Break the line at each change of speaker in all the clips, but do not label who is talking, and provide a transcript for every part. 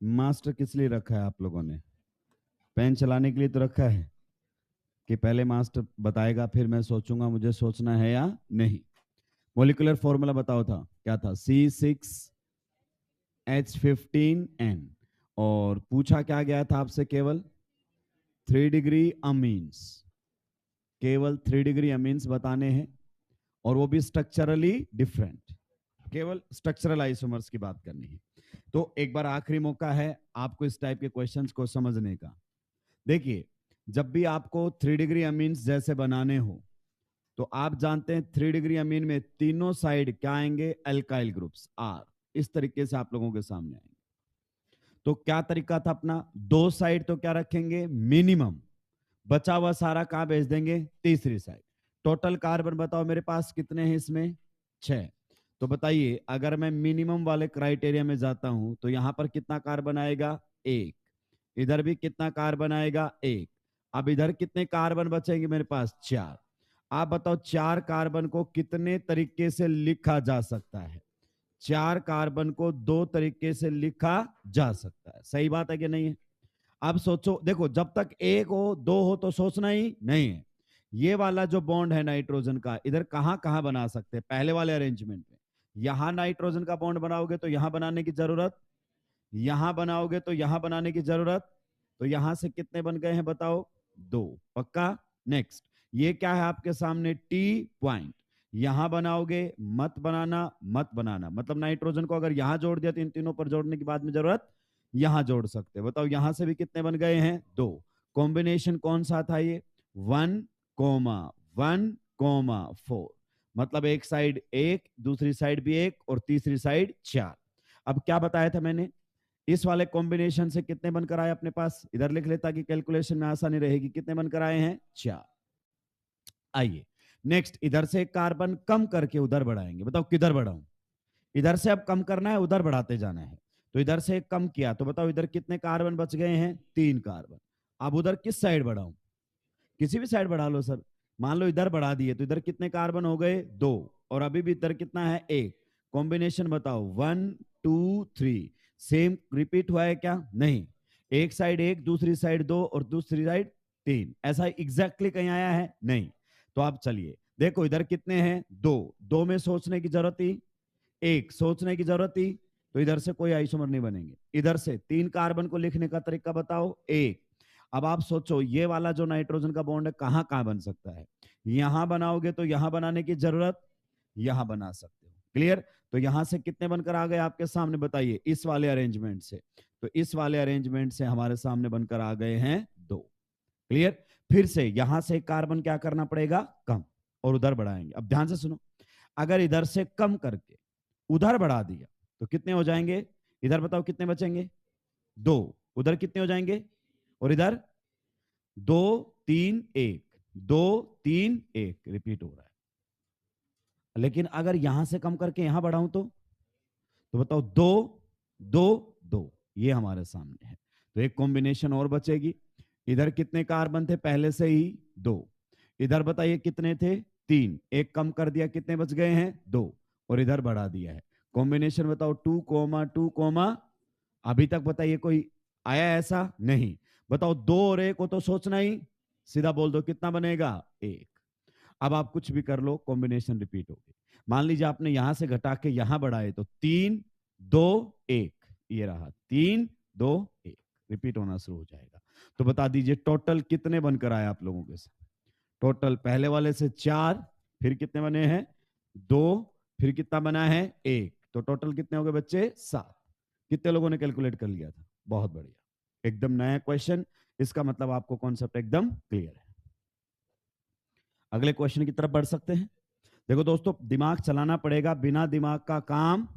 Master किस लिए रखा है आप लोगों ने? पेन चलाने के लिए तो रखा है कि पहले मास्टर बताएगा फिर मैं सोचूंगा मुझे सोचना है या नहीं। मॉलिक्यूलर फॉर्मूला बताओ था, क्या था? C6H15N। और पूछा क्या गया था आपसे? केवल 3 डिग्री अमीन्स, केवल 3 डिग्री अमीन्स बताने हैं, और वो भी स्ट्रक्चरली डिफरेंट। केवल स्ट्रक्चरल आइसोमर्स की बात करनी है। तो एक बार आखिरी मौका है आपको इस टाइप के क्वेश्चंस को समझने का। देखिए, जब भी आपको 3 डिग्री अमीन्स जैसे बनाने हो तो आप जानते हैं 3 डिग्री अमीन में तीनों साइड क्या आएंगे? Alkyl groups R. इस तरीके से आप लोगों के सामने आएंगे। तो क्या तरीका था अपना? दो साइड तो क्या रखेंगे? मिनिमम। बचा हुआ सारा कहां भेज देंगे? तीसरी साइड। टोटल कार्बन बताओ मेरे पास कितने हैं इसमें? 6। तो बताइए, अगर मैं मिनिमम वाले क्राइटेरिया में जाता हूं तो यहां पर कितना कार्बन आएगा? 1। इधर भी कितना कार्बन आएगा? 1। अब इधर कितने कार्बन बचेंगे मेरे पास? 4। आप बताओ 4 कार्बन को कितने तरीके से लिखा जा सकता है? 4 कार्बन को 2 तरीके से लिखा जा सकता है। सही बात है कि नहीं है? अब सोचो, देखो, जब तक एक हो दो हो तो सोचना ही नहीं है। ये वाला जो बॉन्ड है नाइट्रोजन का, इधर कहां कहां बना सकते हैं? पहले वाले अरेंजमेंट में यहां नाइट्रोजन का बॉन्ड बनाओगे तो यहां बनाने की जरूरत, यहां बनाओगे तो यहां बनाने की जरूरत। तो यहां से कितने बन गए हैं बताओ? 2। पक्का? नेक्स्ट, ये क्या है आपके सामने? T point. यहां बनाओगे, मत बनाना, मत बनाना, मतलब नाइट्रोजन को अगर यहां जोड़ दिया तो इन तीनों पर जोड़ने की बाद में जरूरत यहां जोड़ सकते। बताओ यहां से भी कितने बन गए हैं? 2। कॉम्बिनेशन कौन सा था ये? 1,1,4। मतलब एक साइड एक, दूसरी साइड भी एक, और तीसरी साइड 4। अब क्या बताया था मैंने? इस वाले कॉम्बिनेशन से कितने बनकर आए अपने पास? इधर लिख लेता कि कैलकुलेशन में आसानी रहेगी। कितने बनकर आए हैं? 4। आइए नेक्स्ट, इधर से कार्बन कम करके उधर बढ़ाएंगे। बताओ किधर बढ़ाऊं? इधर से अब कम करना है, उधर बढ़ाते जाना है। तो इधर से कम किया तो बताओ इधर कितने कार्बन बच गए हैं? 3 कार्बन। अब उधर किस साइड बढ़ाऊं? किसी भी साइड बढ़ा लो सर। मान लो इधर बढ़ा दिए तो इधर कितने कार्बन हो गए? 2। और अभी भी इधर कितना है? 1। कॉम्बिनेशन बताओ। 1, 2, 3। सेम रिपीट हुआ है क्या? नहीं। एक साइड एक, दूसरी साइड 2, और दूसरी साइड 3। ऐसा एग्जैक्टली कहीं आया है? नहीं। तो आप चलिए देखो, इधर कितने हैं? 2। 2 में सोचने की जरूरत थी, 1 सोचने की जरूरत थी। तो इधर से कोई आइसोमर नहीं बनेंगे। इधर से 3 कार्बन को लिखने का तरीका बताओ। 1। अब आप सोचो, ये वाला जो नाइट्रोजन का बॉन्ड है कहां कहां बन सकता है? यहां बनाओगे तो यहां बनाने की जरूरत, यहां बना सकते हो। क्लियर? तो यहां से कितने बनकर आ गए आपके सामने? बताइए, इस वाले अरेंजमेंट से। तो इस वाले अरेंजमेंट से हमारे सामने बनकर आ गए हैं 2। क्लियर? फिर से यहां से कार्बन क्या करना पड़ेगा? कम, और उधर बढ़ाएंगे। अब ध्यान से सुनो, अगर इधर से कम करके उधर बढ़ा दिया तो कितने हो जाएंगे? इधर बताओ कितने बचेंगे? 2। उधर कितने हो जाएंगे? और इधर 2, 3, 1, 2, 3, 1 रिपीट हो रहा है। लेकिन अगर यहां से कम करके यहां बढ़ाऊं तो बताओ 2, 2, 2, ये हमारे सामने है। तो एक कॉम्बिनेशन और बचेगी। इधर कितने कार्बन थे पहले से ही? 2। इधर बताइए कितने थे? 3। एक कम कर दिया, कितने बच गए हैं? 2। और इधर बढ़ा दिया है। कॉम्बिनेशन बताओ। 2, 2, अभी तक बताइए कोई आया ऐसा? नहीं। बताओ 2 और 1 को तो सोचना ही, सीधा बोल दो कितना बनेगा? 1। अब आप कुछ भी कर लो, कॉम्बिनेशन रिपीट होगी। मान लीजिए आपने यहां से घटा के यहां बढ़ाए तो 3, 2, 1, ये रहा 3, 2, 1 रिपीट होना शुरू हो जाएगा। तो बता दीजिए टोटल कितने बनकर आए आप लोगों के साथ? टोटल पहले वाले से 4, फिर कितने बने हैं? 2, फिर कितना बना है? 1। तो टोटल कितने हो गए बच्चे? 7। कितने लोगों ने कैलकुलेट कर लिया था? बहुत बढ़िया, एकदम नया क्वेश्चन। इसका मतलब आपको कॉन्सेप्ट एकदम क्लियर है। अगले क्वेश्चन की तरफ बढ़ सकते हैं। देखो दोस्तों, दिमाग चलाना पड़ेगा, बिना दिमाग का काम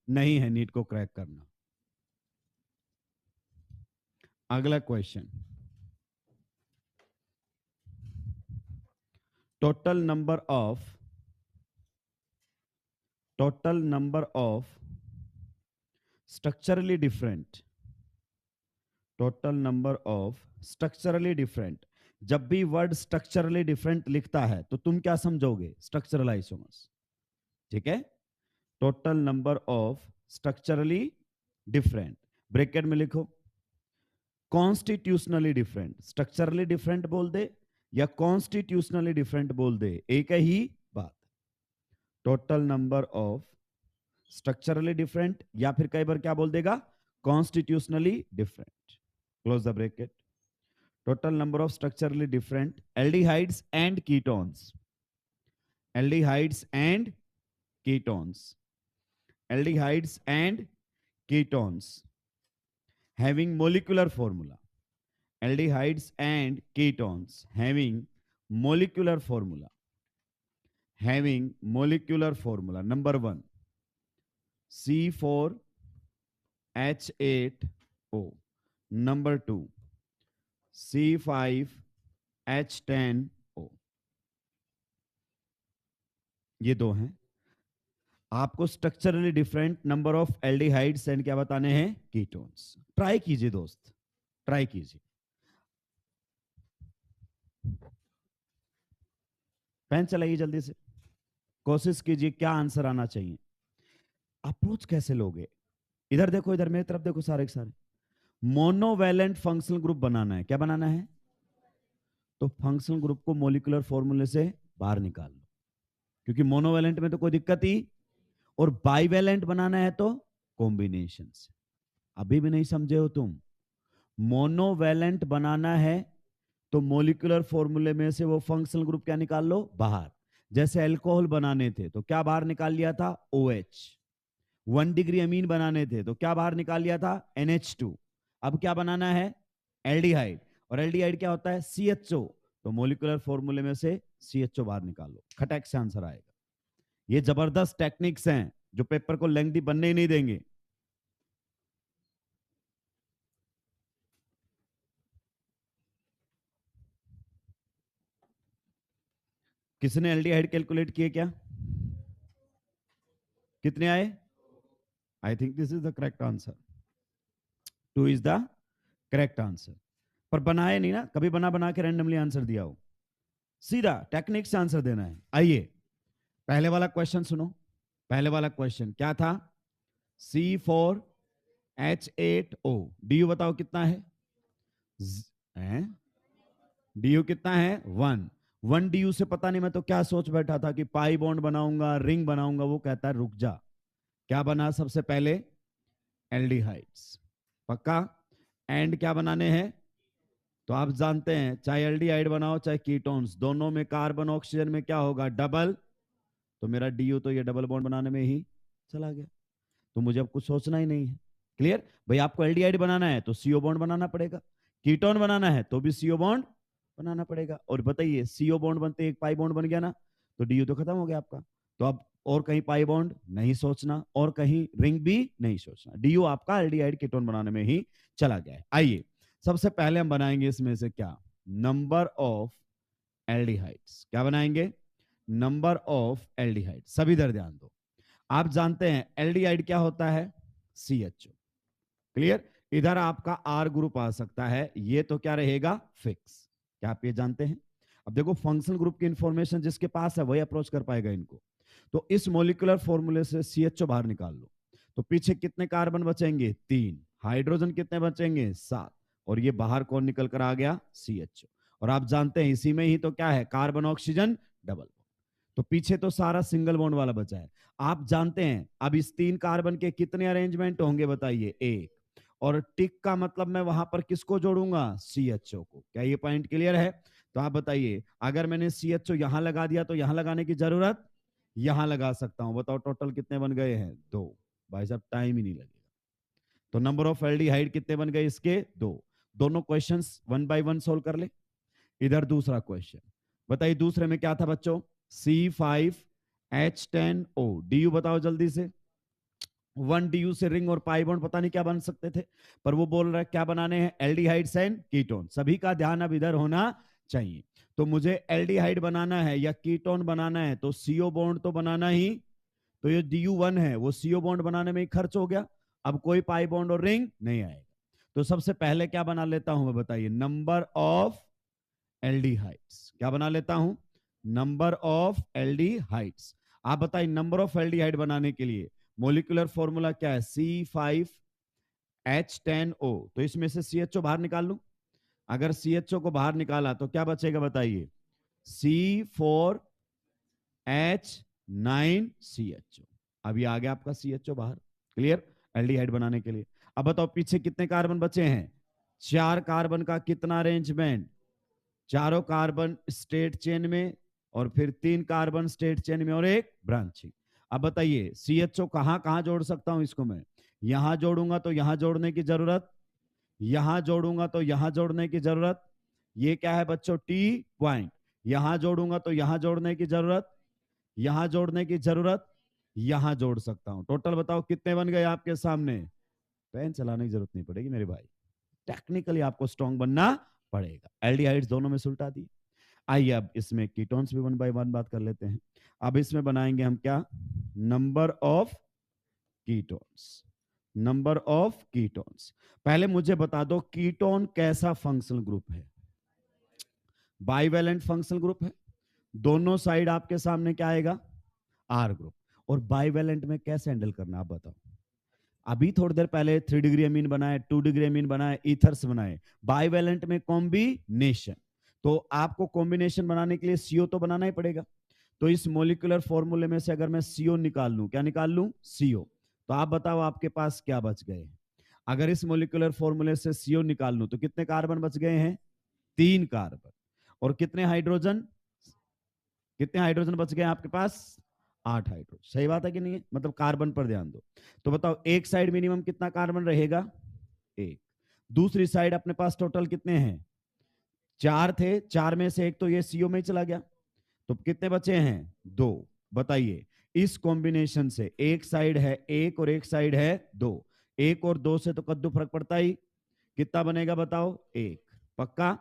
नहीं है नीट को क्रैक करना। अगला question, total number of structurally different, total number of structurally different. जब भी वर्ड स्ट्रक्चरली डिफरेंट लिखता है तो तुम क्या समझोगे? Structural isomers. ठीक है? Total number of structurally different bracket में लिखो कॉन्स्टिट्यूशनली डिफरेंट, स्ट्रक्चरली डिफरेंट बोल दे या कॉन्स्टिट्यूशनली डिफरेंट बोल दे, एक ही बात। Total number of structurally different या फिर कई बार क्या बोल देगा constitutionally different. Close the bracket. Total number of structurally different aldehydes and ketones, aldehydes and ketones, aldehydes and ketones having molecular formula, aldehydes and ketones having molecular formula, having molecular formula number 1 C4H8O, number 2 C5H10O, ये दो हैं। आपको structurally different number of aldehydes and क्या बताने हैं ketones. Try कीजिए दोस्त, try कीजिए। पेन चलाइए जल्दी से, कोशिश कीजिए क्या आंसर आना चाहिए। अप्रोच कैसे लोगे, इधर देखो, इधर मेरी तरफ देखो, सारे के सारे मोनोवैलेंट फंक्शनल ग्रुप बनाना है। क्या बनाना है? तो फंक्शनल ग्रुप को मॉलिक्यूलर फॉर्मूले से बाहर निकाल लो, क्योंकि मोनोवैलेंट में तो कोई दिक्कत ही, और बाइवैलेंट बनाना है तो कॉम्बिनेशन से। अभी भी नहीं समझे हो तुम? मोनोवैलेंट बनाना है तो मॉलिक्यूलर फॉर्मूले में से वो फंक्शनल ग्रुप क्या निकाल लो बाहर। जैसे अल्कोहल बनाने थे तो क्या बाहर निकाल लिया था OH, 1 डिग्री अमीन बनाने थे तो क्या बाहर निकाल लिया था NH2। अब क्या बनाना है? एल्डिहाइड, और एल्डिहाइड क्या होता है? CHO, तो मॉलिक्यूलर फॉर्मूले में से CHO बाहर निकाल लो, खटक से आंसर आएगा। ये जबरदस्त टेक्निक्स हैं जो पेपर को लेंथी बनने ही नहीं देंगे। किसने एल्डिहाइड कैलकुलेट किए क्या? कितने आए? I think this is the correct answer, 2 is the correct answer. पर बनाए नहीं ना कभी, बना बना के रैंडमली आंसर दिया हो, सीधा टेक्निक से आंसर देना है। आइए पहले वाला क्वेश्चन सुनो। पहले वाला क्वेश्चन क्या था? C4H8O, DU बताओ कितना है? DU कितना है? 1 DU से पता नहीं, मैं तो क्या सोच बैठा था कि पाई बॉन्ड बनाऊंगा, रिंग बनाऊंगा। वो कहता है रुक जा, क्या बना सबसे पहले? एल्डिहाइड्स, पक्का। एंड क्या बनाने हैं? तो आप जानते हैं चाहे एल्डिहाइड बनाओ चाहे कीटोन्स, दोनों में कार्बन ऑक्सीजन में क्या होगा? डबल। तो मेरा DU तो ये डबल बॉन्ड बनाने में ही चला गया, तो मुझे अब कुछ सोचना ही नहीं है। क्लियर भाई? आपको एल्डिहाइड बनाना है तो CO बॉन्ड बनाना पड़ेगा, कीटोन बनाना है तो भी CO बॉन्ड बनाना पड़ेगा। और बताइए CO बॉन्ड बनते एक पाई बॉन्ड बन गया ना, तो DU तो खत्म हो गया आपका। तो अब और कहीं पाई बॉन्ड नहीं सोचना और कहीं रिंग भी नहीं सोचना, DU आपका एल्डिहाइड कीटोन बनाने में ही चला गया है। आइए सबसे पहले हम बनाएंगे इसमें से क्या? Number of aldehydes. क्या बनाएंगे? Number of aldehyde. सभी इधर ध्यान दो, आप जानते हैं एल्डिहाइड क्या होता है? CHO। क्लियर? इधर आपका R ग्रुप आ सकता है, ये तो क्या रहेगा? फिक्स। क्या आप ये जानते हैं? अब देखो फंक्शनल ग्रुप की इंफॉर्मेशन जिसके पास है वही अप्रोच कर पाएगा इनको। तो इस मॉलिक्यूलर फॉर्मूले से CHO बाहर निकाल लो, तो पीछे कितने कार्बन बचेंगे? 3। हाइड्रोजन कितने बचेंगे? 7। और ये बाहर कौन निकल कर आ गया? CHO। और आप जानते हैं इसी में ही तो क्या है? Carbon oxygen double. तो पीछे तो सारा सिंगल बॉन्ड वाला बचा है। आप जानते हैं अब इस 3 कार्बन के कितने अरेंजमेंट होंगे? बताइए, 1। और टिक का मतलब मैं वहां पर किसको जोड़ूंगा? CHO को। क्या ये पॉइंट क्लियर है? तो आप बताइए, अगर मैंने CHO यहां लगा दिया तो यहां लगाने की जरूरत, यहां लगा सकता हूं। बताओ टोटल कितने बन गए हैं? 2। भाई साहब टाइम ही नहीं लगेगा। तो नंबर ऑफ एल्डिहाइड कितने बन गए इसके? 2। दोनों क्वेश्चंस 1 बाय 1 सोल्व कर ले। इधर दूसरा क्वेश्चन बताइए, दूसरे में क्या था बच्चों? C5H10O, DU बताओ जल्दी से। 1 DU से रिंग और पाई बॉन्ड पता नहीं क्या बन सकते थे, पर वो बोल रहा है क्या बनाने हैं? Aldehydes and ketone. सभी का ध्यान अब इधर होना चाहिए। तो मुझे एल्डिहाइड बनाना है या कीटोन बनाना है तो CO बॉन्ड तो बनाना ही, तो ये DU1 है वो CO बॉन्ड बनाने में ही खर्च हो गया। अब कोई पाई बॉन्ड और रिंग नहीं आएगा। तो सबसे पहले क्या बना लेता हूं मैं? बताइए, नंबर ऑफ एल्डिहाइड्स। क्या बना लेता हूं? Number of aldehydes. आप बताइए नंबर ऑफ एल्डिहाइड बनाने के लिए मॉलिक्यूलर फॉर्मूला क्या है? C5 H10O, तो इसमें से CHO बाहर निकाल लूं। अगर CHO को बाहर निकाला तो क्या बचेगा बताइए, C4H9CHO। अभी आ गया आपका CHO बाहर, क्लियर, एल्डिहाइड बनाने के लिए। अब बताओ पीछे कितने कार्बन बचे हैं, 4 कार्बन का कितना अरेंजमेंट, चारों कार्बन स्ट्रेट चेन में और फिर 3 कार्बन स्ट्रेट चेन में और एक ब्रांचिंग। अब बताइए CHO कहां कहां जोड़ सकता हूं इसको मैं, यहां जोड़ूंगा तो यहां जोड़ने की जरूरत, यहां जोड़ूंगा तो यहां जोड़ने की जरूरत, ये क्या है बच्चों T पॉइंट, यहां जोड़ूंगा तो यहां जोड़ने की जरूरत, यहां जोड़ने की जरूरत, यहां जोड़ सकता हूं। टोटल बताओ कितने बन गए आपके सामने, पेन चलाने की जरूरत नहीं पड़ेगी मेरे भाई, टेक्निकली आपको स्ट्रॉन्ग बनना पड़ेगा। एल्डिहाइड्स दोनों में सुलटा दी। आइए अब इसमें कीटोन्स भी वन बाय वन बात कर लेते हैं। अब इसमें बनाएंगे हम क्या, number of ketones, number of ketones. पहले मुझे बता दो कीटोन कैसा फंक्शनल ग्रुप है, बाइवेलेंट फंक्शनल ग्रुप है, दोनों साइड आपके सामने क्या आएगा, आर ग्रुप। और बाइवेलेंट में कैसे हैंडल करना आप बताओ, अभी थोड़ी देर पहले 3 डिग्री अमीन बनाए, 2 डिग्री अमीन बनाए, ईथर्स बनाए, बाइवेलेंट में कॉम्बिनेशन, तो आपको कॉम्बिनेशन बनाने के लिए सीओ तो बनाना ही पड़ेगा। तो इस मोलिकुलर फॉर्मूले में से अगर मैं सीओ निकाल लूं, क्या निकाल लूं, सीओ, तो आप बताओ आपके पास क्या बच गए। अगर इस मोलिकुलर फॉर्मूले से सीओ निकाल लूं तो कितने कार्बन बच गए हैं, 3 कार्बन, और कितने हाइड्रोजन, कितने हाइड्रोजन बच गए आपके पास, 8 हाइड्रोजन। सही बात है कि नहीं है, मतलब कार्बन पर ध्यान दो। तो बताओ एक साइड मिनिमम कितना कार्बन रहेगा, एक, दूसरी साइड अपने पास टोटल कितने हैं, 4 थे, 4 में से एक तो ये सीओ में ही चला गया, तो कितने बचे हैं, 2। बताइए इस कॉम्बिनेशन से एक साइड है 1 और एक साइड है 2, 1 और 2 से तो कद्दू फर्क पड़ता ही, कितना बनेगा बताओ, 1, पक्का।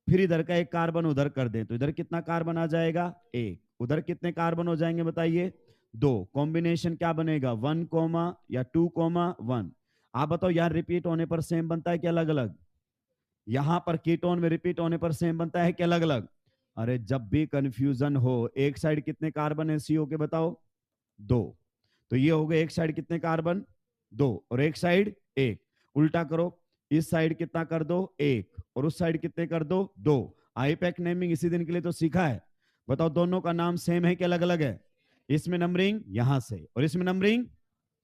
फिर इधर का एक कार्बन उधर कर दें तो इधर कितना कार्बन आ जाएगा, 1, उधर कितने कार्बन हो जाएंगे बताइए, 2। कॉम्बिनेशन क्या बनेगा, 1 कोमा या 2 कोमा 1। आप बताओ यार रिपीट होने पर सेम बनता है कि अलग अलग, यहां पर कीटोन में रिपीट होने पर सेम बनता है कि अलग अलग। अरे जब भी कंफ्यूजन हो, एक साइड कितने कार्बन है सीओ के बताओ, 2, तो ये हो गए एक साइड कितने कार्बन, 2, और एक साइड 1। उल्टा करो, इस साइड कितना कर दो, 1, और उस साइड कितने कर दो, 2। आईपैक नेमिंग इसी दिन के लिए तो सीखा है। बताओ दोनों का नाम सेम है कि अलग अलग है, इसमें नंबरिंग यहां से और इसमें नंबरिंग,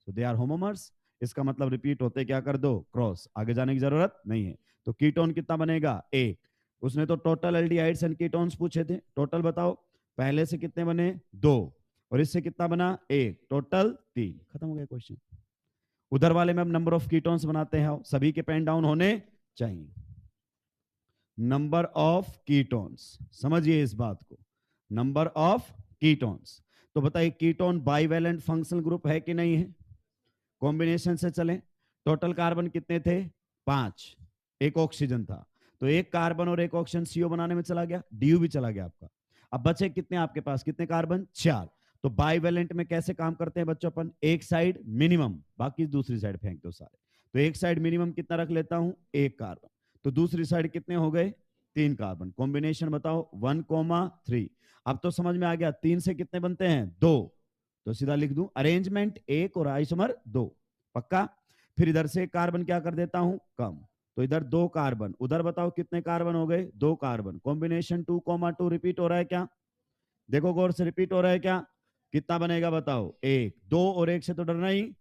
सो दे आर होमोमर्स। इसका मतलब रिपीट होते क्या कर दो, क्रॉस, आगे जाने की जरूरत नहीं है। तो कीटोन कितना बनेगा, 1। उसने तो टोटल एल्डिहाइड्स एंड कीटोन्स पूछे थे, टोटल बताओ, पहले से कितने बने, 2, और इससे कितना बना, 1, टोटल 3। खत्म हो गया क्वेश्चन। उधर वाले में हम नंबर ऑफ कीटोन्स बनाते हैं, सभी के पेन डाउन होने चाहिए। नंबर ऑफ कीटोन्स, समझिए इस बात को, नंबर ऑफ कीटोन्स। तो बताइए कीटोन बाइवेलेंट फंक्शनल ग्रुप है कि नहीं है, कॉम्बिनेशन से चले, टोटल कार्बन कितने थे, 5, एक ऑक्सीजन था, तो एक कार्बन और एक ऑक्सीजन सीओ बनाने में चला गया, डीयू भी चला गया आपका। अब बचे कितने आपके पास, कितने कार्बन, 4। तो बाइवेलेंट में कैसे काम करते हैं बच्चों अपन, एक साइड मिनिमम, बाकी दूसरी साइड फेंक दो सारे। तो एक साइड मिनिमम कितना रख लेता हूं, एक कार्बन, तो दूसरी साइड कितने हो गए, 3 कार्बन। कॉम्बिनेशन बताओ 1,3। अब तो समझ में आ गया, 3 से कितने बनते हैं, 2, तो सीधा लिख दूं अरेंजमेंट 1 और आइसोमर 2, पक्का। फिर इधर से कार्बन क्या कर देता हूं, कम, तो इधर 2 कार्बन, उधर बताओ कितने कार्बन हो गए, 2 कार्बन। कॉम्बिनेशन 2,2 रिपीट हो रहा है क्या, देखो गौर से, रिपीट हो रहा है क्या, कितना बनेगा बताओ, 1, 2 और 1 से तो डरना ही,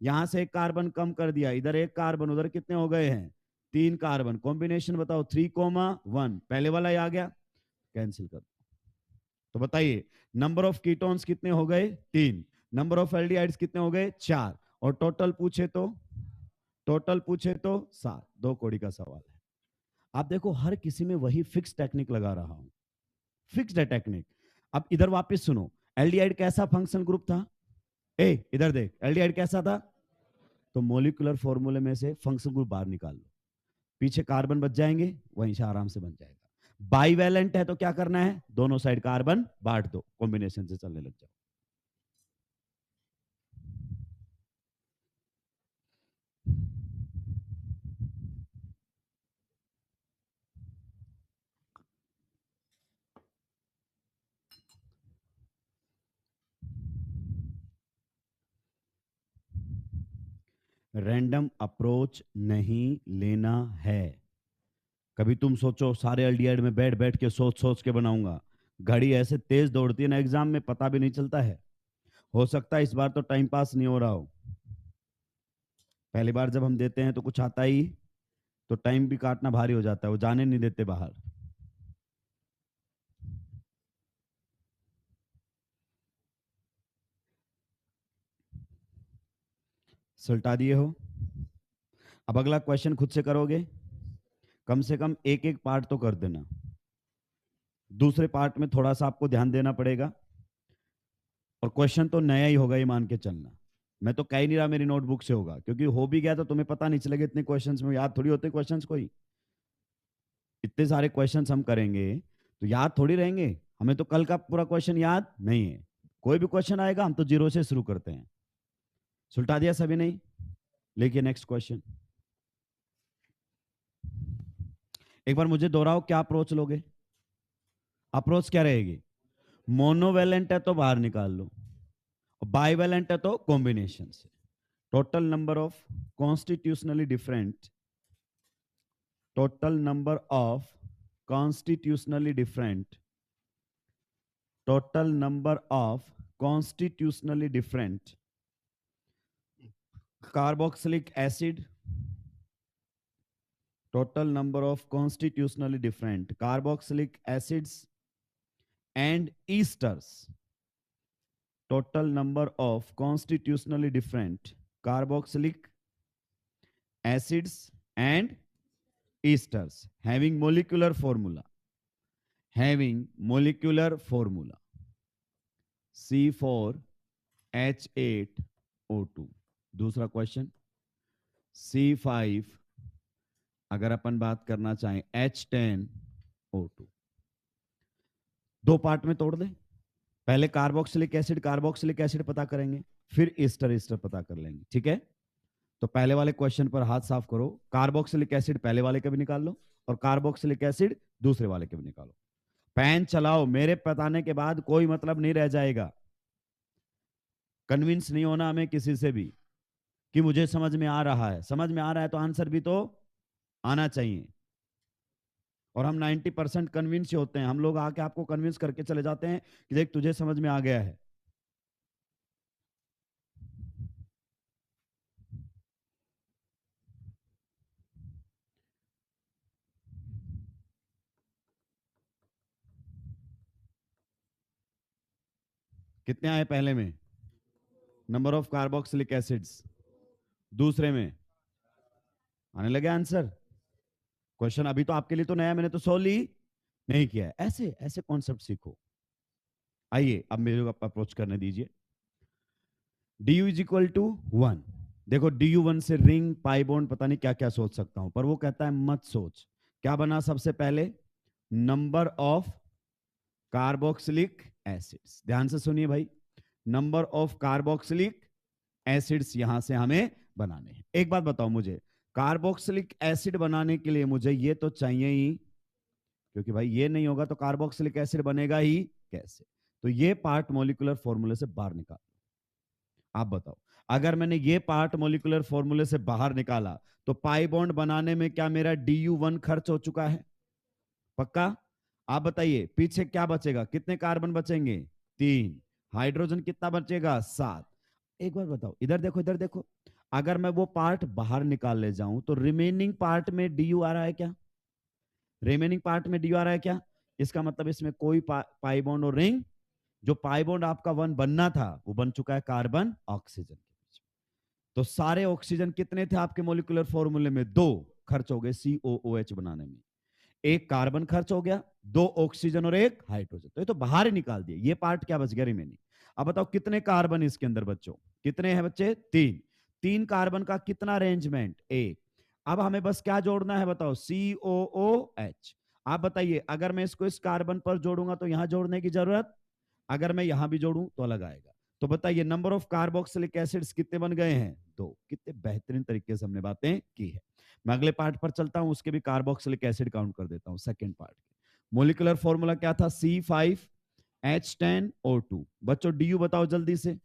यहां से एक कार्बन कम कर दिया, इधर एक कार्बन, उधर कितने हो गए हैं, 3 कार्बन। कॉम्बिनेशन बताओ 3,1, पहले वाला ही आ गया, कैंसिल कर। तो बताइए नंबर ऑफ कीटोन्स कितने हो गए, 3, नंबर ऑफ एल्डिहाइड्स कितने हो गए, 4, और टोटल पूछे तो, टोटल पूछे तो 7। 2 कौड़ी का सवाल है। आप देखो हर किसी में वही फिक्स टेक्निक लगा रहा हूं, फिक्स्ड है टेक्निक। अब इधर वापस सुनो, एल्डिहाइड कैसा फंक्शनल ग्रुप था, ए इधर देख, एल्डिहाइड कैसा था, तो मॉलिक्यूलर फॉर्मूले में से फंक्शनल ग्रुप बाहर निकाल लो, पीछे कार्बन बच जाएंगे, वहीं से आराम से बन जाएगा। बाइवेलेंट है तो क्या करना है, दोनों साइड कार्बन बांट दो, कॉम्बिनेशन से चलने लग जाओ। रैंडम अप्रोच नहीं लेना है। कभी तुम सोचो सारे एल्डिहाइड में बैठ बैठ के सोच सोच के बनाऊंगा, घड़ी ऐसे तेज दौड़ती है ना एग्जाम में, पता भी नहीं चलता है। हो सकता है इस बार तो टाइम पास नहीं हो रहा हो। पहली बार जब हम देते हैं तो कुछ आता ही, तो टाइम भी काटना भारी हो जाता है, वो जाने नहीं देते बाहर। सुलटा दिए हो। अब अगला क्वेश्चन खुद से करोगे, कम से कम एक एक पार्ट तो कर देना। दूसरे पार्ट में थोड़ा सा आपको ध्यान देना पड़ेगा, और क्वेश्चन तो नया ही होगा ये मान के चलना। मैं तो कह ही नहीं रहा मेरी नोटबुक से होगा, क्योंकि हो भी गया तो तुम्हें पता नहीं चलेगा, इतने क्वेश्चंस में याद थोड़ी होते क्वेश्चंस कोई। इतने सारे क्वेश्चंस हम करेंगे तो याद थोड़ी रहेंगे। हमें तो कल का पूरा क्वेश्चन याद नहीं है। कोई भी क्वेश्चन आएगा हम तो जीरो से शुरू करते हैं। सुलटा दिया सभी नहीं। लेकिन नेक्स्ट क्वेश्चन एक बार मुझे दोहराओ, क्या अप्रोच लोगे? अप्रोच क्या रहेगी? मोनोवेलेंट है तो बाहर निकाल लो, बाइवेलेंट है तो कॉम्बिनेशन से। Total number of constitutionally different, total number of constitutionally different, total number of constitutionally different carboxylic acid, total number of constitutionally different carboxylic acids and esters, total number of constitutionally different carboxylic acids and esters having molecular formula, C4H8O2। दूसरा question C5, अगर अपन बात करना चाहें H10O2। दो part में तोड़ दे। पहले carboxylic acid पता करेंगे, फिर ईस्टर पता कर लेंगे, ठीक है? तो पहले वाले क्वेश्चन पर हाथ साफ करो। कार्बोक्सिलिक एसिड पहले वाले के भी निकाल लो, और कार्बोक्सिलिक एसिड दूसरे वाले के भी निकालो। पेन चलाओ, मेरे बताने के बाद कोई मतलब नहीं रह जाएगा। कन्विंस नहीं होना हमें किसी से भी कि मुझे समझ में आ रहा है। समझ में आ रहा है तो आंसर भी तो आना चाहिए। और हम 90% कन्विंस होते हैं, हम लोग आके आपको कन्विंस करके चले जाते हैं कि देख तुझे समझ में आ गया है। कितने आए पहले में? Number of carboxylic acids. दूसरे में आने लगे आंसर। क्वेश्चन अभी तो आपके लिए तो नया, मैंने तो सोल्व ही नहीं किया है। ऐसे ऐसे कॉन्सेप्ट सीखो। आइए अब मेरे को अप्रोच करने दीजिए। du is equal to 1। देखो du1 से रिंग पाई बॉन्ड पता नहीं क्या क्या सोच सकता हूं, पर वो कहता है मत सोच। क्या बना सबसे पहले? Number of carboxylic acids. ध्यान से सुनिए भाई, नंबर ऑफ कार्बोक्सिलिक एसिड्स यहां से हमें बनाने हैं। एक बात बताओ मुझे, कार्बोक्सिलिक एसिड बनाने के लिए मुझे ये तो चाहिए ही, क्योंकि भाई ये नहीं होगा तो कार्बोक्सिलिक एसिड बनेगा ही कैसे? तो ये पार्ट मॉलिक्यूलर फॉर्मूले से बाहर निकाल। आप बताओ, अगर मैंने ये पार्ट मॉलिक्यूलर फॉर्मूले से बाहर निकाला तो पाई बॉन्ड बनाने में क्या मेरा du1 खर्च हो चुका है? पक्का? आप बताइए पीछे क्या बचेगा, कितने कार्बन बचेंगे? 3। हाइड्रोजन कितना बचेगा? 7। एक बार बताओ, इधर देखो इधर देखो, अगर मैं वो पार्ट बाहर निकाल ले जाऊं तो रिमेनिंग पार्ट में du आ रहा है क्या? रिमेनिंग पार्ट में du आ रहा है क्या? इसका मतलब इसमें कोई पाई बॉन्ड और रिंग, जो पाई बॉन्ड आपका 1 बनना था वो बन चुका है कार्बन ऑक्सीजन। तो सारे ऑक्सीजन कितने थे आपके मोलिकुलर फॉर्मूले में? 2 खर्च हो गए COOH बनाने में। एक कार्बन खर्च हो गया, 2 ऑक्सीजन और 1 हाइड्रोजन, तो ये तो बाहर ही निकाल दिया। ये पार्ट क्या बच गया रिमेनिंग? अब बताओ कितने कार्बन इसके अंदर बच्चों? कितने हैं बच्चे? 3। 3 कार्बन का कितना अरेंजमेंट? 1। अब हमें बस क्या जोड़ना है बताओ? COOH। आप बताइए, अगर मैं इसको इस कार्बन पर जोड़ूंगा तो यहां जोड़ने की जरूरत, अगर मैं यहां भी जोड़ूं तो अलग आएगा। तो बताइए नंबर ऑफ कार्बोक्सिलिक एसिड्स कितने बन गए हैं? 2। कितने बेहतरीन तरीके से हमने बातें की है। मैं अगले पार्ट पर चलता हूं, उसके भी कार्बोक्सिलिक एसिड काउंट कर देता हूं। सेकंड पार्ट मोलिकुलर फॉर्मूला क्या था? C5H10O2। बच्चों du बताओ जल्दी से,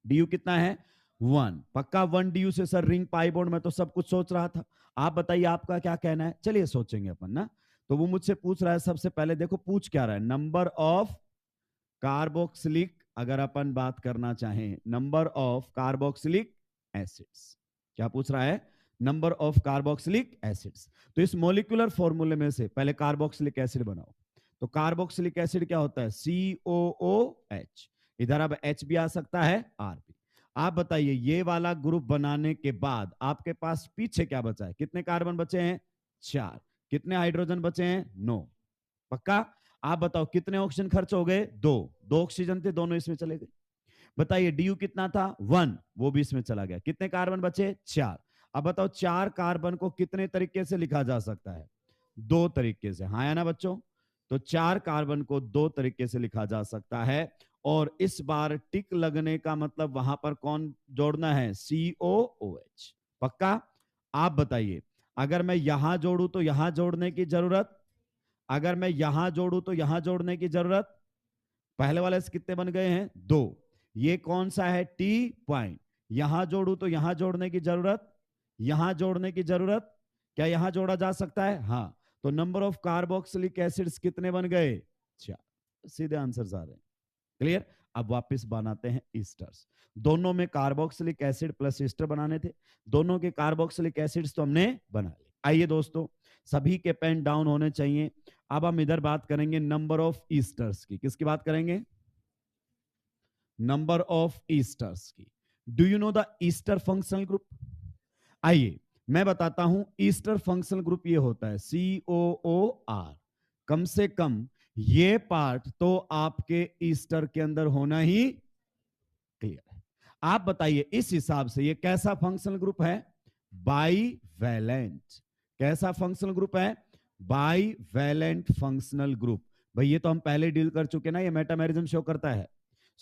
du कितना है? 1। पक्का 1 DU से सर रिंग पाई बॉन्ड में तो सब कुछ सोच रहा था। आप बताइए आपका क्या कहना है? चलिए सोचेंगे अपन ना। तो वो मुझसे पूछ रहा है, सबसे पहले देखो पूछ क्या रहा है, नंबर ऑफ कार्बोक्सिलिक, अगर अपन बात करना चाहें नंबर ऑफ कार्बोक्सिलिक एसिड्स, क्या पूछ रहा है? Number of carboxylic acids. तो इस मॉलिक्यूलर फॉर्मूले में से पहले कार्बोक्सिलिक एसिड बनाओ। तो कार्बोक्सिलिक एसिड क्या होता है? COOH। इधर अब H भी आ सकता है, R भी। आप बताइए ये वाला ग्रुप बनाने के बाद आपके पास पीछे क्या बचा है? कितने कार्बन बचे हैं? 4। कितने हाइड्रोजन बचे हैं? 9। पक्का? आप बताओ कितने ऑक्सीजन खर्च हो गए? 2 ऑक्सीजन थे, दोनों इसमें चले गए। बताइए DU कितना था? 1, वो भी इसमें चला गया। कितने कार्बन बचे? 4। अब बताओ 4 कार्बन को कितने तरीके से लिखा जा सकता है? 2 तरीके से। हाँ या ना बच्चों? तो 4 कार्बन को 2 तरीके से लिखा जा सकता है। और इस बार टिक लगने का मतलब वहां पर कौन जोड़ना है? COOH। पक्का? आप बताइए, अगर मैं यहां जोड़ू तो यहां जोड़ने की जरूरत, अगर मैं यहां जोड़ू तो यहां जोड़ने की जरूरत। पहले वाले से कितने बन गए हैं? 2। ये कौन सा है? T point. यहां जोड़ू तो यहां जोड़ने की जरूरत, यहां जोड़ने की जरूरत। क्या यहां जोड़ा जा सकता है? हाँ। तो नंबर ऑफ कार्बोक्सिलिक एसिड्स कितने बन गए? 4। सीधे आंसर आ रहे हैं। क्लियर? अब वापस बनाते हैं ईस्टर्स। दोनों में कार्बोक्सिलिक एसिड प्लस ईस्टर बनाने थे, दोनों के कार्बोक्सिलिक एसिड्स तो हमने बना लिए। आइए दोस्तों, सभी के पेन डाउन होने चाहिए। अब हम इधर बात करेंगे नंबर ऑफ ईस्टर्स की। किसकी बात करेंगे? नंबर ऑफ ईस्टर्स की। Do you know the Easter functional group? आइए मैं बताता हूं। ईस्टर फंक्शनल ग्रुप ये होता है COOR। कम से कम ये पार्ट तो आपके ईस्टर के अंदर होना ही क्लियर है। आप बताइए इस हिसाब से ये कैसा फंक्शनल ग्रुप है? बाईवैलेंट। कैसा फंक्शनल ग्रुप है? Bivalent functional group. भाई ये तो हम पहले डील कर चुके ना, ये मेटामेरिज्म शो करता है।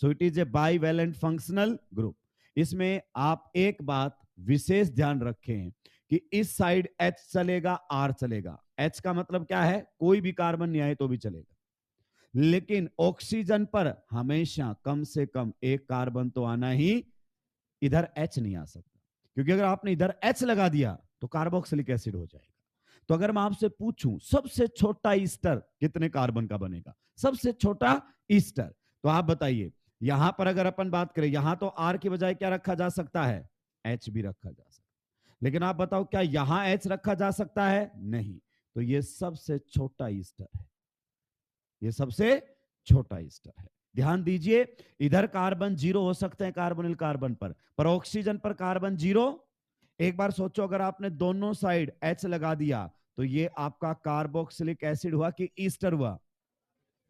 So it is a bivalent functional group. इसमें आप एक बात विशेष ध्यान रखें कि इस साइड H चलेगा, R चलेगा। H का मतलब क्या है? कोई भी कार्बन नहीं आए तो भी चलेगा, लेकिन ऑक्सीजन पर हमेशा कम से कम एक कार्बन तो आना ही, इधर H नहीं आ सकता, क्योंकि अगर आपने इधर H लगा दिया तो कार्बोक्सिलिक एसिड हो जाएगा। तो अगर मैं आपसे पूछूं सबसे छोटा ईस्टर कितने कार्बन का बनेगा? सबसे छोटा ईस्टर। तो आप बताइए, यहां पर अगर अपन बात करें, यहां तो R की बजाय क्या रखा जा सकता है? H भी रखा जा सकता है। लेकिन आप बताओ क्या यहां H रखा जा सकता है? नहीं। तो ये सबसे छोटा ईस्टर है, ये सबसे छोटा ईस्टर है। ध्यान दीजिए, इधर कार्बन 0 हो सकते हैं कार्बोनिल कार्बन पर ऑक्सीजन पर कार्बन 0। एक बार सोचो, अगर आपने दोनों साइड H लगा दिया तो ये आपका कार्बोक्सिलिक एसिड हुआ कि ईस्टर हुआ?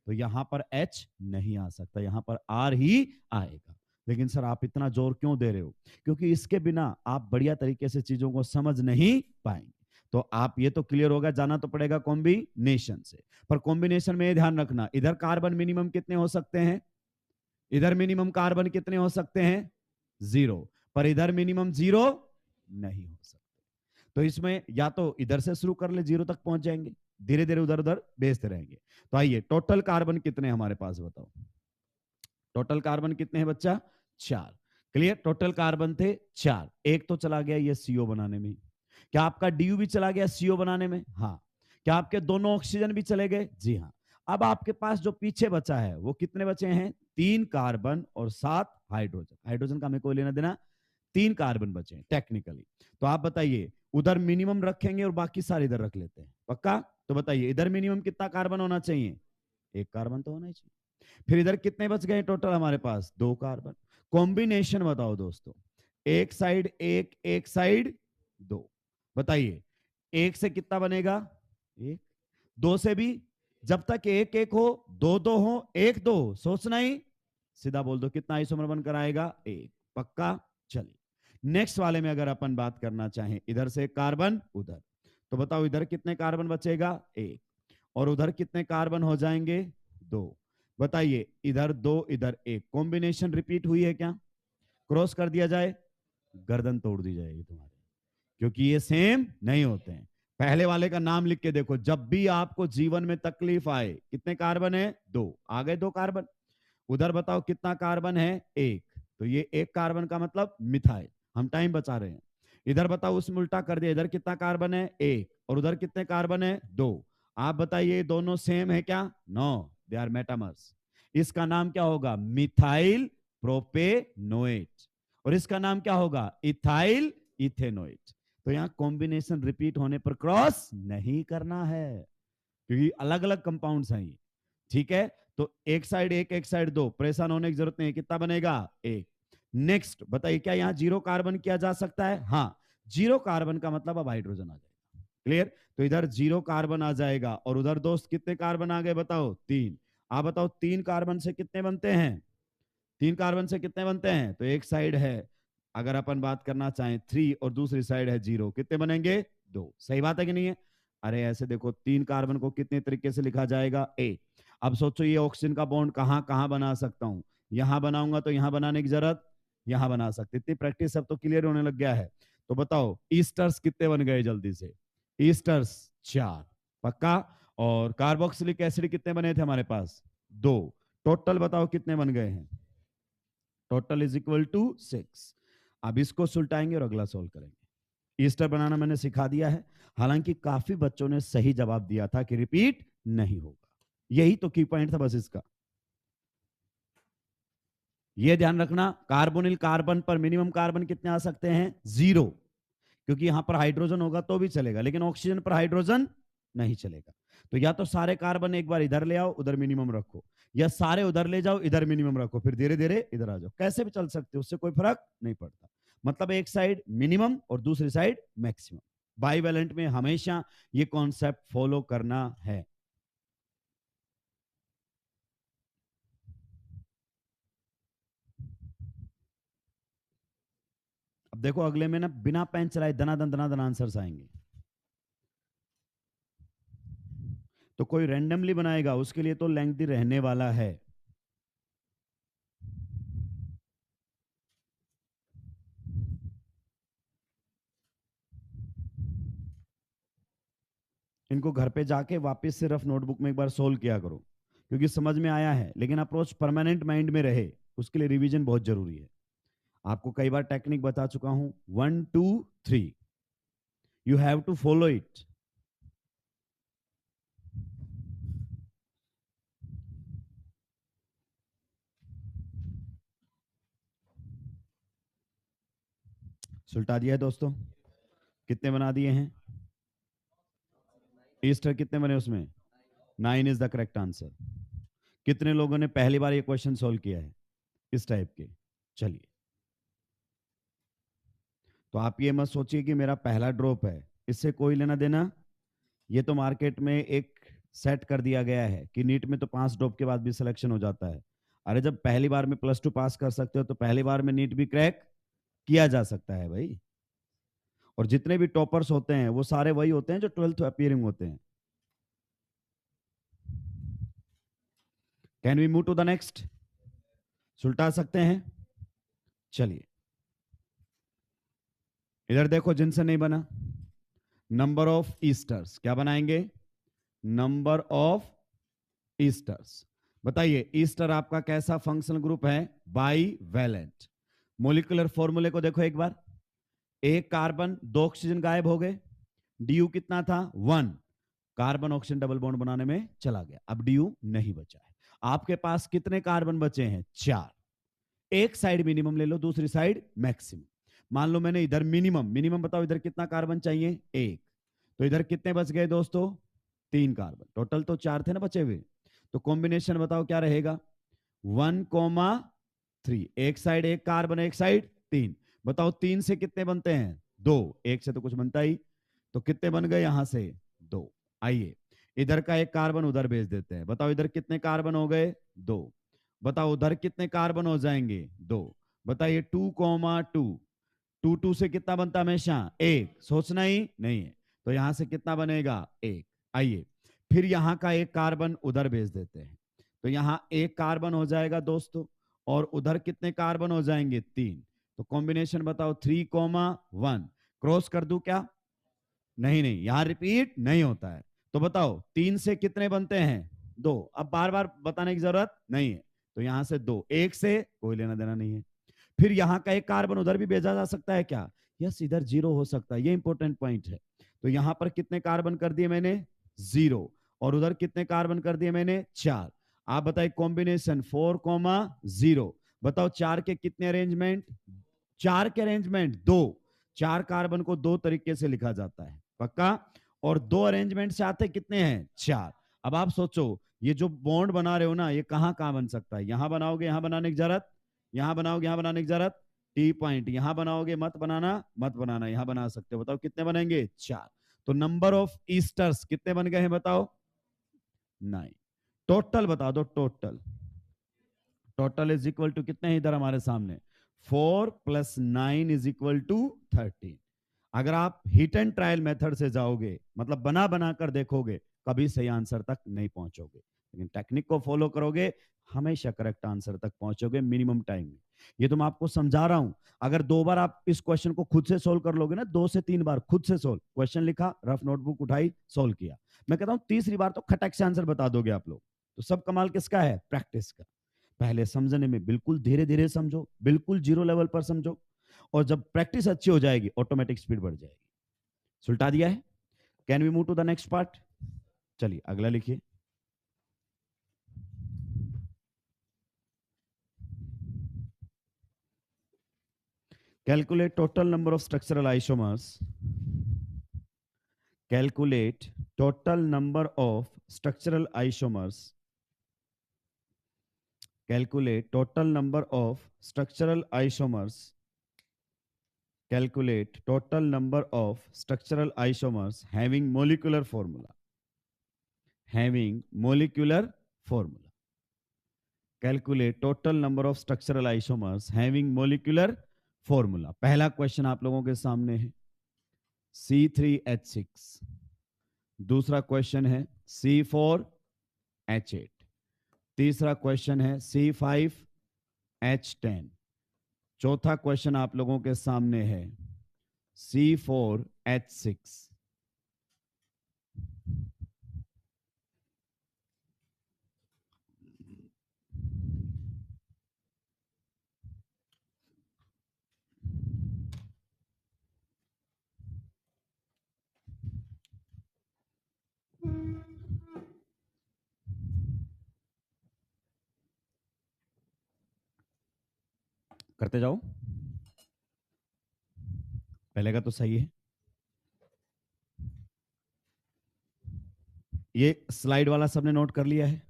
तो यहां पर H नहीं आ सकता, यहां पर R ही आएगा। लेकिन सर आप इतना जोर क्यों दे रहे हो? क्योंकि इसके बिना आप बढ़िया तरीके से चीजों को समझ नहीं पाएंगे। तो आप ये तो क्लियर होगा, जाना तो पड़ेगा कॉम्बिनेशन से। पर कॉम्बिनेशन में ये ध्यान रखना, इधर कार्बन मिनिमम कितने हो सकते हैं? इधर मिनिमम कार्बन कितने हो सकते हैं? 0। पर इधर मिनिमम 0 नहीं हो सकते। तो इसमें या तो इधर से शुरू कर ले, 0 तक पहुंच जाएंगे, धीरे धीरे उधर उधर बेचते रहेंगे। तो आइए टोटल कार्बन कितने हमारे पास बताओ? टोटल कार्बन कितने हैं बच्चा? 4। क्लियर? टोटल कार्बन थे 4, एक तो चला गया ये CO बनाने में। क्या आपका DU भी चला गया CO बनाने में? हाँ। क्या आपके दोनों ऑक्सीजन भी चले गए? जी हाँ। अब आपके पास जो पीछे बचा है वो कितने बचे हैं? 3 कार्बन और 7 हाइड्रोजन। हाइड्रोजन का हमें कोई लेना देना, 3 कार्बन बचे हैं टेक्निकली। तो आप बताइए, उधर मिनिमम रखेंगे और बाकी सारे इधर रख लेते हैं, पक्का? तो बताइए इधर मिनिमम कितना कार्बन होना चाहिए? 1 कार्बन तो होना ही चाहिए। फिर इधर कितने बच गए टोटल हमारे पास? 2 कार्बन। कॉम्बिनेशन बताओ दोस्तों, एक साइड 1, एक साइड 2। बताइए 1 से कितना बनेगा? 1। 2 से भी, जब तक 1 1 हो, 2 2 हो, 1 2, सोचना ही, सीधा बोल दो कितना आइसोमर बनकर आएगा? 1। पक्का? चलिए नेक्स्ट वाले में अगर अपन बात करना चाहें, इधर से कार्बन उधर, तो बताओ इधर कितने कार्बन बचेगा? 1। और उधर कितने कार्बन हो जाएंगे? 2। बताइए इधर 2 इधर 1, कॉम्बिनेशन रिपीट हुई है क्या? क्रॉस कर दिया जाए, गर्दन तोड़ दी जाएगी तुम्हारी, क्योंकि ये सेम नहीं होते हैं। पहले वाले का नाम लिख के देखो, जब भी आपको जीवन में तकलीफ आए, कितने कार्बन है? 2। आ गए 2 कार्बन। उधर बताओ कितना कार्बन है? 1। तो ये एक कार्बन का मतलब मिथाइल। हम टाइम बचा रहे हैं। इधर बताओ, उसमें उल्टा कर दिया, इधर कितना कार्बन है? एक। और उधर कितने कार्बन है? दो। आप बताइए दोनों सेम है क्या? No, they are metamers. इसका नाम क्या होगा? Methyl propanoate. और इसका नाम क्या होगा? Ethyl ethanoate. तो यहाँ कॉम्बिनेशन रिपीट होने पर क्रॉस नहीं करना है, क्योंकि अलग अलग कंपाउंड्स हैं ये। ठीक है, तो एक साइड एक साइड दो, परेशान होने की जरूरत नहीं। कितना बनेगा? एक। नेक्स्ट बताइए, क्या यहाँ जीरो कार्बन किया जा सकता है? हाँ, जीरो कार्बन का मतलब अब हाइड्रोजन आ जाएगा। क्लियर? तो इधर जीरो कार्बन आ जाएगा, और उधर दोस्त कितने कार्बन आ गए बताओ? तीन। आप बताओ, तीन कार्बन से कितने बनते हैं? तीन कार्बन से कितने बनते हैं? तो एक साइड है, अगर अपन बात करना चाहें, थ्री, और दूसरी साइड है जीरो, कितने बनेंगे? दो। सही बात है कि नहीं है? अरे ऐसे देखो, तीन कार्बन को कितने तरीके से लिखा जाएगा? ए। अब सोचो, ये ऑक्सीजन का बॉन्ड कहां कहां बना सकता हूं? यहां बनाऊंगा तो यहां बनाने की जरूरत, यहां बना सकते। इतनी प्रैक्टिस अब तो क्लियर होने लग गया है। तो बताओ, ईस्टर्स कितने बन गए जल्दी से? ईस्टर्स चार, पक्का। और कार्बोक्सिलिक एसिड कितने बने थे हमारे पास? दो। टोटल बताओ कितने बन गए हैं? Total is equal to 6। अब इसको सुलटाएंगे और अगला सोल्व करेंगे। ईस्टर बनाना मैंने सिखा दिया है, हालांकि काफी बच्चों ने सही जवाब दिया था कि रिपीट नहीं होगा। यही तो की पॉइंट था बस इसका। यह ध्यान रखना, कार्बोनिल कार्बन पर मिनिमम कार्बन कितने आ सकते हैं? जीरो, क्योंकि यहां पर हाइड्रोजन होगा तो भी चलेगा, लेकिन ऑक्सीजन पर हाइड्रोजन नहीं चलेगा। तो या तो सारे कार्बन एक बार इधर ले आओ, उधर मिनिमम रखो, या सारे उधर ले जाओ, इधर मिनिमम रखो, फिर धीरे धीरे इधर आ जाओ। कैसे भी चल सकते हो, उससे कोई फर्क नहीं पड़ता। मतलब एक साइड मिनिमम और दूसरी साइड मैक्सिमम। बाईवैलेंट में हमेशा ये कॉन्सेप्ट फॉलो करना है। अब देखो, अगले में ना बिना पेन चलाए दनादन आंसर्स आएंगे। तो कोई रैंडमली बनाएगा, उसके लिए तो लेंथी रहने वाला है। इनको घर पे जाके वापस से रफ नोटबुक में एक बार सोल्व किया करो, क्योंकि समझ में आया है, लेकिन अप्रोच परमानेंट माइंड में रहे, उसके लिए रिवीजन बहुत जरूरी है। आपको कई बार टेक्निक बता चुका हूं, 1 2 3, you have to follow it. सुलटा दिया है दोस्तों? कितने बना दिए हैं? ईस्टर कितने बने उसमें? 9 इज द करेक्ट आंसर। कितने लोगों ने पहली बार ये क्वेश्चन सोल्व किया है इस टाइप के? चलिए, तो आप ये मत सोचिए कि मेरा पहला ड्रॉप है, इससे कोई लेना देना। ये तो मार्केट में एक सेट कर दिया गया है कि नीट में तो 5 ड्रॉप के बाद भी सिलेक्शन हो जाता है। अरे जब पहली बार में +2 पास कर सकते हो, तो पहली बार में नीट भी क्रैक किया जा सकता है भाई। और जितने भी टॉपर्स होते हैं वो सारे वही होते हैं जो 12th अपीयरिंग होते हैं। Can we move to the next? सुलटा सकते हैं? चलिए, इधर देखो, जिनसे नहीं बना, नंबर ऑफ ईस्टर्स क्या बनाएंगे? Number of esters. बताइए, ईस्टर आपका कैसा फंक्शनल ग्रुप है? Bivalent. मोलिकुलर फॉर्मूले को देखो एक बार। एक कार्बन, दो ऑक्सीजन गायब हो गए, डीयू कितना था? 1। कार्बन ऑक्सीजन डबल बॉन्ड बनाने में चला गया, अब डीयू नहीं बचा है। आपके पास कितने कार्बन बचे हैं? 4। एक साइड मिनिमम ले लो, दूसरी साइड मैक्सिमम। मान लो मैंने इधर मिनिमम, मिनिमम बताओ इधर कितना कार्बन चाहिए? 1। तो इधर कितने बच गए दोस्तों? 3 कार्बन। टोटल तो 4 थे ना बचे हुए। तो कॉम्बिनेशन बताओ क्या रहेगा? 1,3। एक साइड एक कार्बन, एक साइड 3। बताओ 3 से कितने बनते हैं? 2। एक से तो कुछ बनता ही। तो कितने बन गए यहां से? 2। आइए, इधर का एक कार्बन उधर भेज देते हैं। बताओ इधर कितने कार्बन हो गए? 2। बताओ उधर कितने कार्बन हो जाएंगे? 2। बताइए 2,2। 2 से कितना बनता हमेशा? 1। सोचना ही नहीं है। तो यहां से कितना बनेगा? 1। आइए, फिर यहां का एक कार्बन उधर भेज देते हैं, तो यहां एक कार्बन हो जाएगा दोस्तों, और उधर कितने कार्बन हो जाएंगे? 3। तो कॉम्बिनेशन बताओ, 3,1। क्रॉस कर दूं क्या? नहीं नहीं, यहां रिपीट नहीं होता है। तो बताओ 3 से कितने बनते हैं? 2। अब बार बार बताने की जरूरत नहीं है। तो यहां से 2, 1 से कोई लेना देना नहीं है। फिर यहां का एक कार्बन उधर भी भेजा जा सकता है क्या? यस, इधर 0 हो सकता है, ये इंपॉर्टेंट पॉइंट है। तो यहां पर कितने कार्बन कर दिए मैंने? 0। और उधर कितने कार्बन कर दिए मैंने? 4। आप बताइए कॉम्बिनेशन 4,0। बताओ 4 के कितने अरेंजमेंट? 4 के अरेंजमेंट 2। 4 कार्बन को 2 तरीके से लिखा जाता है, पक्का? और 2 अरेंजमेंट से आते कितने हैं? 4। अब आप सोचो, ये जो बॉन्ड बना रहे हो ना, ये कहां कहां बन सकता है? यहां बनाओगे, यहां बनाने की जरूरत, यहां बनाओगे, यहां बनाने की जरूरत, टी पॉइंट यहां बनाओगे, मत बनाना, मत बनाना, यहां बना सकते हो। बताओ कितने बनेंगे? 4। तो नंबर ऑफ ईस्टर्स कितने बन गए हैं बताओ? 9। टोटल बता दो, total. Total is equal to कितने हैं इधर हमारे सामने? 4 + 9 इज इक्वल टू 13। अगर आप हिट एंड ट्रायल मेथड से जाओगे, मतलब बना बना कर देखोगे, कभी सही आंसर तक नहीं पहुंचोगे। लेकिन टेक्निक को फॉलो करोगे, हमेशा करेक्ट आंसर तक पहुंचोगे मिनिमम टाइम में। ये तो मैं आपको समझा रहा हूं। अगर 2 बार आप इस क्वेश्चन को खुद से सोल्व कर लोगे ना, 2 से 3 बार खुद से सोल्व, क्वेश्चन लिखा, रफ नोटबुक उठाई, सोल्व किया, मैं कहता हूं तीसरी बार तो खटक से आंसर बता दोगे आप लोग। तो सब कमाल किसका है? प्रैक्टिस का। पहले समझने में बिल्कुल धीरे धीरे समझो, बिल्कुल 0 लेवल पर समझो, और जब प्रैक्टिस अच्छी हो जाएगी, ऑटोमेटिक स्पीड बढ़ जाएगी। सुलटा दिया है? Can we move to the next part? चलिए अगला लिखिए। Calculate total number of structural isomers. Calculate total number of structural isomers. Calculate total number of structural isomers. Calculate total number of structural isomers having molecular formula. Having molecular formula. Calculate total number of structural isomers having molecular formula. पहला question आप लोगों के सामने है C3H6। दूसरा question है C4H8। तीसरा question है C5H10। चौथा क्वेश्चन आप लोगों के सामने है C4H6। करते जाओ, पहले का तो सही है। ये स्लाइड वाला सबने नोट कर लिया है?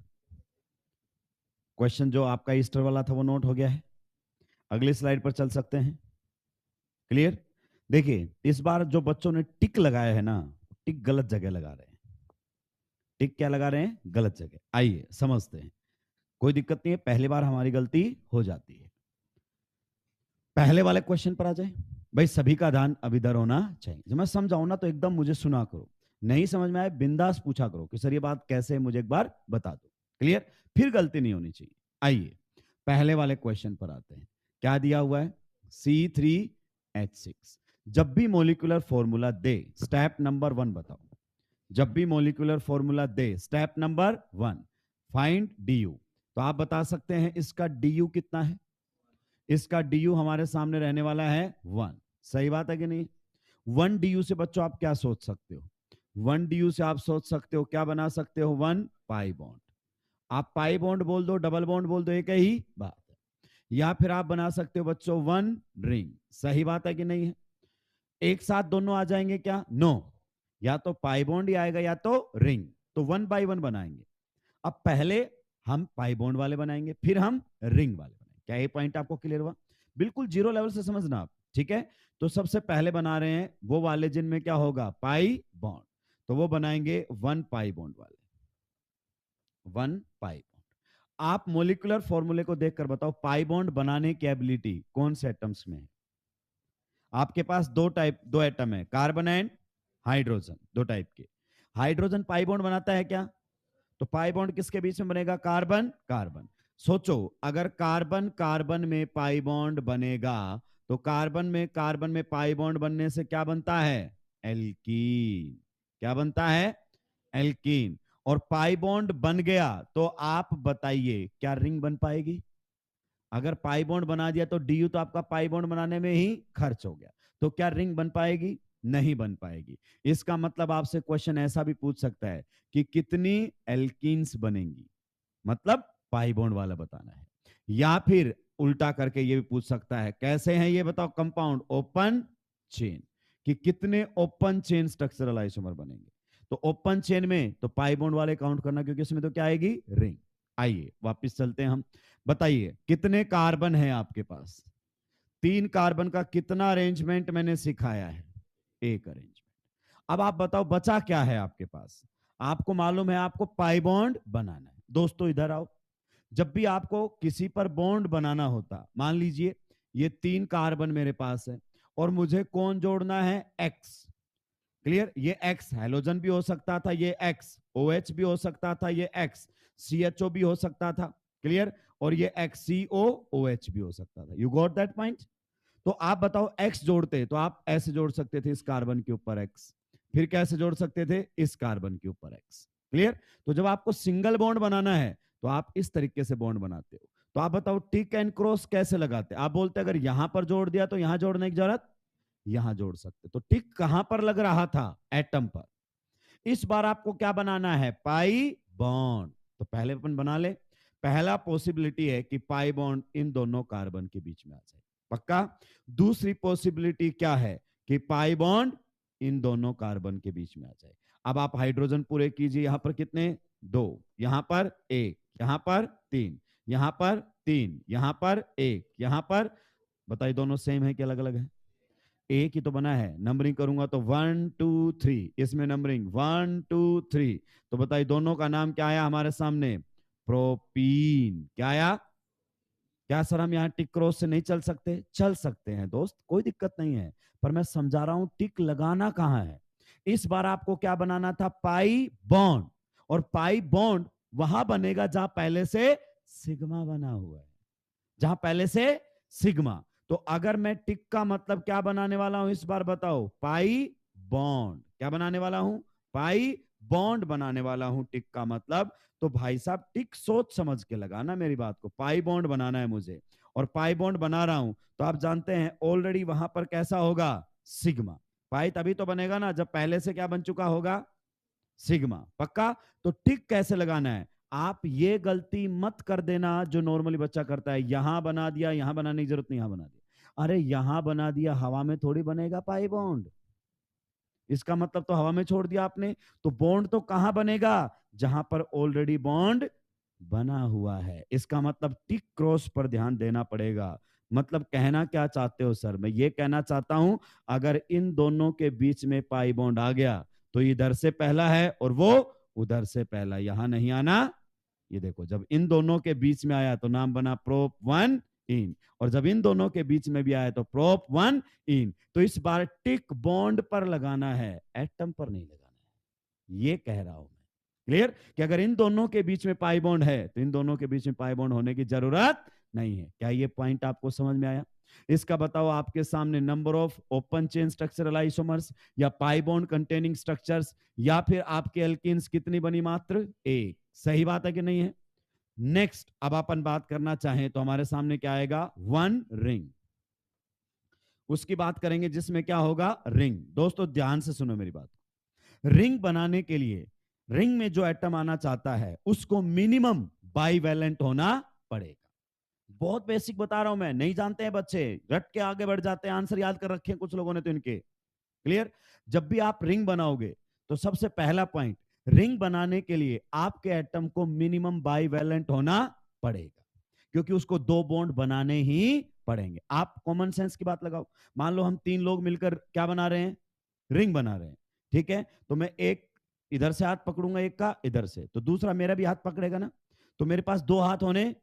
क्वेश्चन जो आपका ईस्टर वाला था वो नोट हो गया है? अगली स्लाइड पर चल सकते हैं। क्लियर? देखिए, इस बार जो बच्चों ने टिक लगाया है ना, टिक गलत जगह लगा रहे हैं। टिक क्या लगा रहे हैं? गलत जगह। आइए समझते हैं। कोई दिक्कत नहीं है, पहली बार हमारी गलती हो जाती है। पहले वाले क्वेश्चन पर आ जाए। भाई सभी का ध्यान अब इधर होना चाहिए। जब मैं समझाऊं ना तो एकदम मुझे सुना करो, नहीं समझ में आए बिंदास पूछा करो कि सर ये बात कैसे है, मुझे एक बार बता दो। क्लियर? फिर गलती नहीं होनी चाहिए। आइए पहले वाले क्वेश्चन पर आते हैं। क्या दिया हुआ है? C3H6। जब भी मोलिकुलर फॉर्मूला दे, स्टेप नंबर 1 बताओ। जब भी मोलिकुलर फॉर्मूला दे, स्टेप नंबर 1, फाइंड DU। तो आप बता सकते हैं इसका DU कितना है? इसका DU हमारे सामने रहने वाला है 1। सही बात है कि नहीं? 1 DU से बच्चों आप क्या सोच सकते हो? 1 DU से आप सोच सकते हो, क्या बना सकते हो? 1 पाई बॉन्ड। आप पाई बॉन्ड बोल दो, डबल बॉन्ड बोल दो, एक ही बात है। या फिर आप बना सकते हो बच्चों 1 रिंग। सही बात है कि नहीं है? एक साथ दोनों आ जाएंगे क्या? नो। या तो पाई बॉन्ड ही आएगा या तो रिंग। तो 1 बाई 1 बनाएंगे। अब पहले हम पाई बॉन्ड वाले बनाएंगे, फिर हम रिंग वाले बनाएंगे। क्या ये पॉइंट आपको क्लियर हुआ? बिल्कुल 0 लेवल से समझना आप, ठीक है? तो सबसे पहले बना रहे हैं वो वाले जिनमें क्या होगा? Pi bond. तो वो बनाएंगे 1 पाई बॉन्ड वाले। 1 पाई बॉन्ड। आप मोलिकुलर फॉर्मूले को देखकर बताओ पाई बॉन्ड बनाने की एबिलिटी कौन से एटम्स में है? आपके पास दो एटम है, कार्बन एंड हाइड्रोजन, दो टाइप के। हाइड्रोजन पाई बॉन्ड बनाता है क्या? तो पाई बॉन्ड किसके बीच में बनेगा? Carbon carbon. सोचो, अगर कार्बन कार्बन में पाई बॉन्ड बनेगा तो कार्बन में पाई बॉन्ड बनने से क्या बनता है? एल्कीन। क्या बनता है? एल्कीन। और पाई बॉन्ड बन गया तो आप बताइए क्या रिंग बन पाएगी? अगर पाई बॉन्ड बना दिया तो डीयू तो आपका पाई बॉन्ड बनाने में ही खर्च हो गया, तो क्या रिंग बन पाएगी? नहीं बन पाएगी। इसका मतलब आपसे क्वेश्चन ऐसा भी पूछ सकता है कि कितनी एल्कीन्स बनेंगी, मतलब पाई बॉन्ड वाला बताना है। या फिर उल्टा करके ये भी पूछ सकता है, कैसे हैं ये बताओ, कंपाउंड ओपन चेन, कि कितने ओपन चेन स्ट्रक्चरल आइसोमर बनेंगे। तो ओपन चेन में तो पाई बॉन्ड वाले काउंट करना, क्योंकि इसमें तो क्या आएगी? रिंग। आइए वापस चलते हैं हम। बताइए कितने कार्बन है आपके पास? 3 कार्बन का कितना अरेंजमेंट मैंने सिखाया है? एक अरेंजमेंट। अब आप बताओ बचा क्या है आपके पास? आपको मालूम है आपको पाई बॉन्ड बनाना है। दोस्तों इधर आओ। जब भी आपको किसी पर बॉन्ड बनाना होता, मान लीजिए ये 3 कार्बन मेरे पास है और मुझे कौन जोड़ना है? एक्स। क्लियर? ये एक्स हेलोजन भी हो सकता था, ये एक्स OH भी हो सकता था, ये एक्स CHO भी हो सकता था। क्लियर? और ये एक्स CO OH भी हो सकता था। You got that point? तो आप बताओ एक्स जोड़ते तो आप ऐसे जोड़ सकते थे, इस कार्बन के ऊपर एक्स, फिर कैसे जोड़ सकते थे? इस कार्बन के ऊपर एक्स। क्लियर? तो जब आपको सिंगल बॉन्ड बनाना है तो आप इस तरीके से बॉन्ड बनाते हो। तो आप बताओ टिक एंड क्रॉस कैसे लगाते? आप बोलते अगर यहां पर जोड़ दिया तो यहां जोड़ने की जरूरत, यहां जोड़ सकते। तो टिक कहां पर लग रहा था? एटम पर। इस बार आपको क्या बनाना है? Pi bond. तो पहले अपन बना ले। पहला पॉसिबिलिटी है कि पाई बॉन्ड इन दोनों कार्बन के बीच में आ जाए, पक्का। दूसरी पॉसिबिलिटी क्या है? कि पाई बॉन्ड इन दोनों कार्बन के बीच में आ जाए। अब आप हाइड्रोजन पूरे कीजिए। यहां पर कितने? 2, यहां पर 1, यहां पर 3, यहां पर 3, यहां पर 1, यहां पर, बताइए दोनों सेम है कि अलग अलग है? एक ही तो बना है। नंबरिंग करूंगा तो 1 2 3, इसमें नंबरिंग 1 2 3। तो बताइए दोनों का नाम क्या आया हमारे सामने? प्रोपीन। क्या आया? क्या सर हम यहाँ टिक क्रॉस से नहीं चल सकते? चल सकते हैं दोस्त, कोई दिक्कत नहीं है, पर मैं समझा रहा हूं टिक लगाना कहाँ है। इस बार आपको क्या बनाना था? Pi bond. और पाई बॉन्ड वहां बनेगा जहां पहले से सिग्मा बना हुआ है, जहां पहले से सिग्मा। तो अगर मैं टिक का मतलब क्या बनाने वाला हूं इस बार बताओ? Pi bond. क्या बनाने वाला हूं? पाई बॉन्ड बनाने वाला हूं टिक का मतलब। तो भाई साहब टिक सोच समझ के लगाना मेरी बात को। पाई बॉन्ड बनाना है मुझे और पाई बॉन्ड बना रहा हूं, तो आप जानते हैं ऑलरेडी वहां पर कैसा होगा? सिग्मा। पाई तभी तो बनेगा ना जब पहले से क्या बन चुका होगा? सिग्मा। पक्का? तो टिक कैसे लगाना है? आप ये गलती मत कर देना जो नॉर्मली बच्चा करता है, यहां बना दिया, यहां बनाने की जरूरत नहीं, यहां बना दिया। अरे यहां बना दिया, हवा में थोड़ी बनेगा पाई बॉन्ड। इसका मतलब तो हवा में छोड़ दिया आपने। तो बॉन्ड तो कहां बनेगा? जहां पर ऑलरेडी बॉन्ड बना हुआ है। इसका मतलब टिक क्रॉस पर ध्यान देना पड़ेगा। मतलब कहना क्या चाहते हो सर? मैं ये कहना चाहता हूं अगर इन दोनों के बीच में पाई बॉन्ड आ गया तो इधर से पहला है और वो उधर से पहला, यहां नहीं आना। ये देखो जब इन दोनों के बीच में आया तो नाम बना प्रोप 1 इन, और जब इन दोनों के बीच में भी आया तो प्रोप 1 इन। तो इस बार टिक बॉन्ड पर लगाना है, एटम पर नहीं लगाना है, ये कह रहा हूं मैं। क्लियर? कि अगर इन दोनों के बीच में पाई बॉन्ड है तो इन दोनों के बीच में पाई बॉन्ड होने की जरूरत नहीं है। क्या ये पॉइंट आपको समझ में आया? इसका बताओ आपके सामने number of open chain structural isomers या पाई बॉन्ड कंटेनिंग स्ट्रक्चर्स या फिर आपके एल्कीन्स कितनी बनी? मात्र एक। सही बात है कि नहीं है? नेक्स्ट अब अपन बात करना चाहें तो हमारे सामने क्या आएगा? 1 रिंग। उसकी बात करेंगे जिसमें क्या होगा? रिंग। दोस्तों ध्यान से सुनो मेरी बात। रिंग बनाने के लिए रिंग में जो एटम आना चाहता है उसको मिनिमम बाईवैलेंट होना पड़ेगा। बहुत बेसिक बता रहा हूं मैं, नहीं जानते हैं बच्चे, रट के आगे बढ़ जाते हैं, आंसर याद कर रखे हैं कुछ लोगों ने तो इनके। क्लियर? जब भी आप रिंग बनाओगे तो सबसे पहला पॉइंट, रिंग बनाने के लिए आपके एटम को मिनिमम बाईवैलेंट होना पड़ेगा, क्योंकि उसको 2 बॉन्ड बनाने ही पड़ेंगे। आप कॉमन सेंस की बात लगाओ। मान लो हम 3 लोग मिलकर क्या बना रहे हैं? रिंग बना रहे हैं। ठीक है? तो मैं एक इधर से हाथ पकड़ूंगा, एक का इधर से, तो दूसरा मेरा भी हाथ पकड़ेगा ना। तो मेरे पास 2 हाथ होने,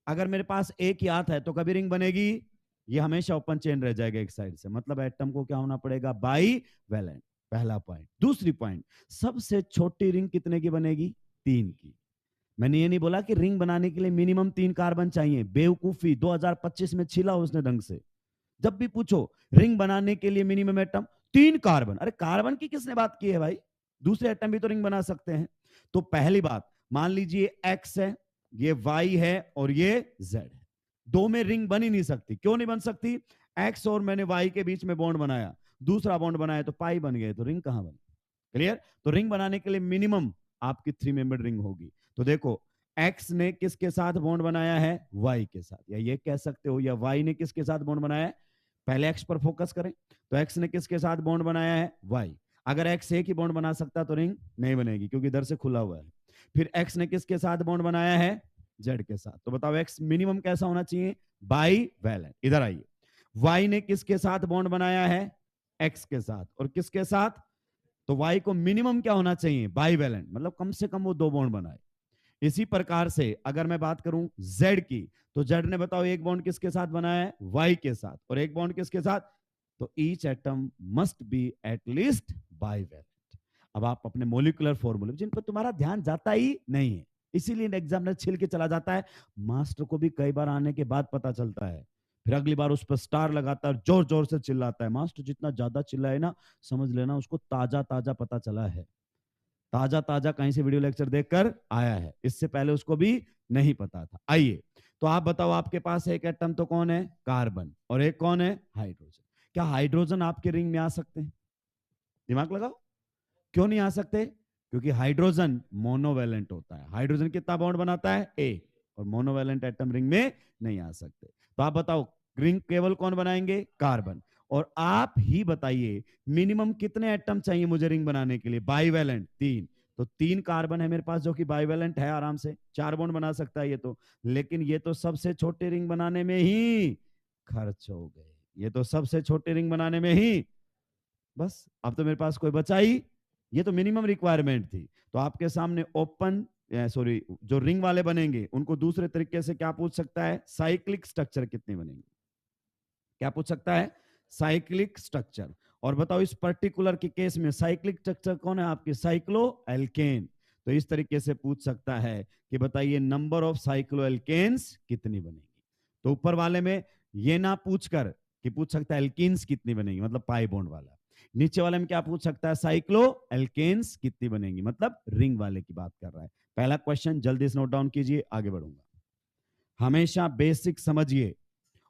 अगर मेरे पास एक ही हाथ है तो कभी रिंग बनेगी? ये हमेशा ओपन चेन रह जाएगा एक साइड से। मतलब एटम को क्या होना पड़ेगा? Bivalent. पहला पॉइंट। दूसरी पॉइंट, सबसे छोटी रिंग कितने की बनेगी? 3 की। मैंने ये नहीं बोला कि रिंग बनाने के लिए मिनिमम 3 कार्बन चाहिए, बेवकूफी, 2025 में छिला उसने ढंग से। जब भी पूछो रिंग बनाने के लिए मिनिमम एटम 3 कार्बन, अरे कार्बन की किसने बात की है भाई? दूसरे एटम भी तो रिंग बना सकते हैं। तो पहली बात, मान लीजिए एक्स है, ये वाई है और ये जेड है। दो में रिंग बन ही नहीं सकती। क्यों नहीं बन सकती? एक्स और मैंने वाई के बीच में बॉन्ड बनाया, दूसरा बॉन्ड बनाया तो पाई बन गए, तो रिंग कहां बनी? क्लियर? तो रिंग बनाने के लिए मिनिमम आपकी 3 मेंबर रिंग होगी। तो देखो, एक्स ने किसके साथ बॉन्ड बनाया है? वाई के साथ। या ये कह सकते हो, या वाई ने किसके साथ बॉन्ड बनाया है? पहले एक्स पर फोकस करें, तो एक्स ने किसके साथ बॉन्ड बनाया है? वाई। अगर एक्स एक ही बॉन्ड बना सकता तो रिंग नहीं बनेगी, क्योंकि इधर से खुला हुआ है। फिर एक्स ने किसके साथ बॉन्ड बनाया है? जेड के साथ। तो बताओ एक्स मिनिमम कैसा होना चाहिए? Bivalent. इधर आइए, वाई ने किसके साथ बॉन्ड बनाया है? एक्स के साथ। और किसके साथ? तो वाई को मिनिमम क्या होना चाहिए? बाई वैलेंट, मतलब कम से कम वो दो बॉन्ड बनाए। इसी प्रकार से अगर मैं बात करूं जेड की, तो जेड ने बताओ एक बॉन्ड किसके साथ बनाया है? वाई के साथ। और एक बॉन्ड किसके साथ? तो each atom must be at least bivalent. अब आप अपने मोलिकुलर फॉर्मूले जिन पर तुम्हारा ध्यान जाता ही नहीं है, इसीलिए एग्जामिनर छिल के चला जाता है, मास्टर को भी कई बार आने के बाद पता चलता है, फिर अगली बार उस पर स्टार लगाता है, जोर जोर से चिल्लाता है। मास्टर जितना ज्यादा चिल्लाए ना, समझ लेना उसको ताजा ताजा पता चला है, ताजा ताजा कहीं से वीडियो लेक्चर देखकर आया है, इससे पहले उसको भी नहीं पता था। आइए, तो आप बताओ, आपके पास एक एटम तो कौन है? कार्बन। और एक कौन है? हाइड्रोजन। क्या हाइड्रोजन आपके रिंग में आ सकते हैं? दिमाग लगाओ, क्यों नहीं आ सकते? क्योंकि हाइड्रोजन मोनोवैलेंट होता है। हाइड्रोजन कितना बॉन्ड बनाता है? एक। और मोनोवैलेंट एटम रिंग में नहीं आ सकते। तो आप बताओ, रिंग केवल कौन बनाएंगे? कार्बन। और आप ही बताइए, मिनिमम कितने एटम चाहिए मुझे रिंग बनाने के लिए? बाईवैलेंट 3। तो 3 कार्बन है मेरे पास जो कि बाईवैलेंट है, आराम से 4 बॉन्ड बना सकता है ये तो। लेकिन ये तो सबसे छोटे रिंग बनाने में ही खर्च हो गए, ये तो सबसे छोटे रिंग बनाने में ही, बस अब तो मेरे पास कोई बचा ही, ये तो मिनिमम रिक्वायरमेंट थी। तो आपके सामने ओपन, सॉरी, जो रिंग वाले बनेंगे उनको दूसरे तरीके से क्या पूछ सकता है? साइक्लिक स्ट्रक्चर कितने बनेंगे? क्या पूछ सकता है? Cyclic structure. और बताओ इस पर्टिकुलर के केस में साइक्लिक स्ट्रक्चर कौन है आपके? Cycloalkane. तो इस तरीके से पूछ सकता है कि बताइए नंबर ऑफ साइक्लो एल्केन्स कितनी बनेगी। तो ऊपर वाले में ये ना पूछकर कि पूछ सकता है एल्कीन्स कितनी बनेगी, मतलब पाई बॉन्ड वाला। नीचे वाले में क्या पूछ सकता है? साइक्लो एल्केन्स कितनी बनेगी, मतलब रिंग वाले की बात कर रहा है। पहला क्वेश्चन जल्दी से नोट डाउन कीजिए, आगे बढ़ूंगा। हमेशा बेसिक समझिए,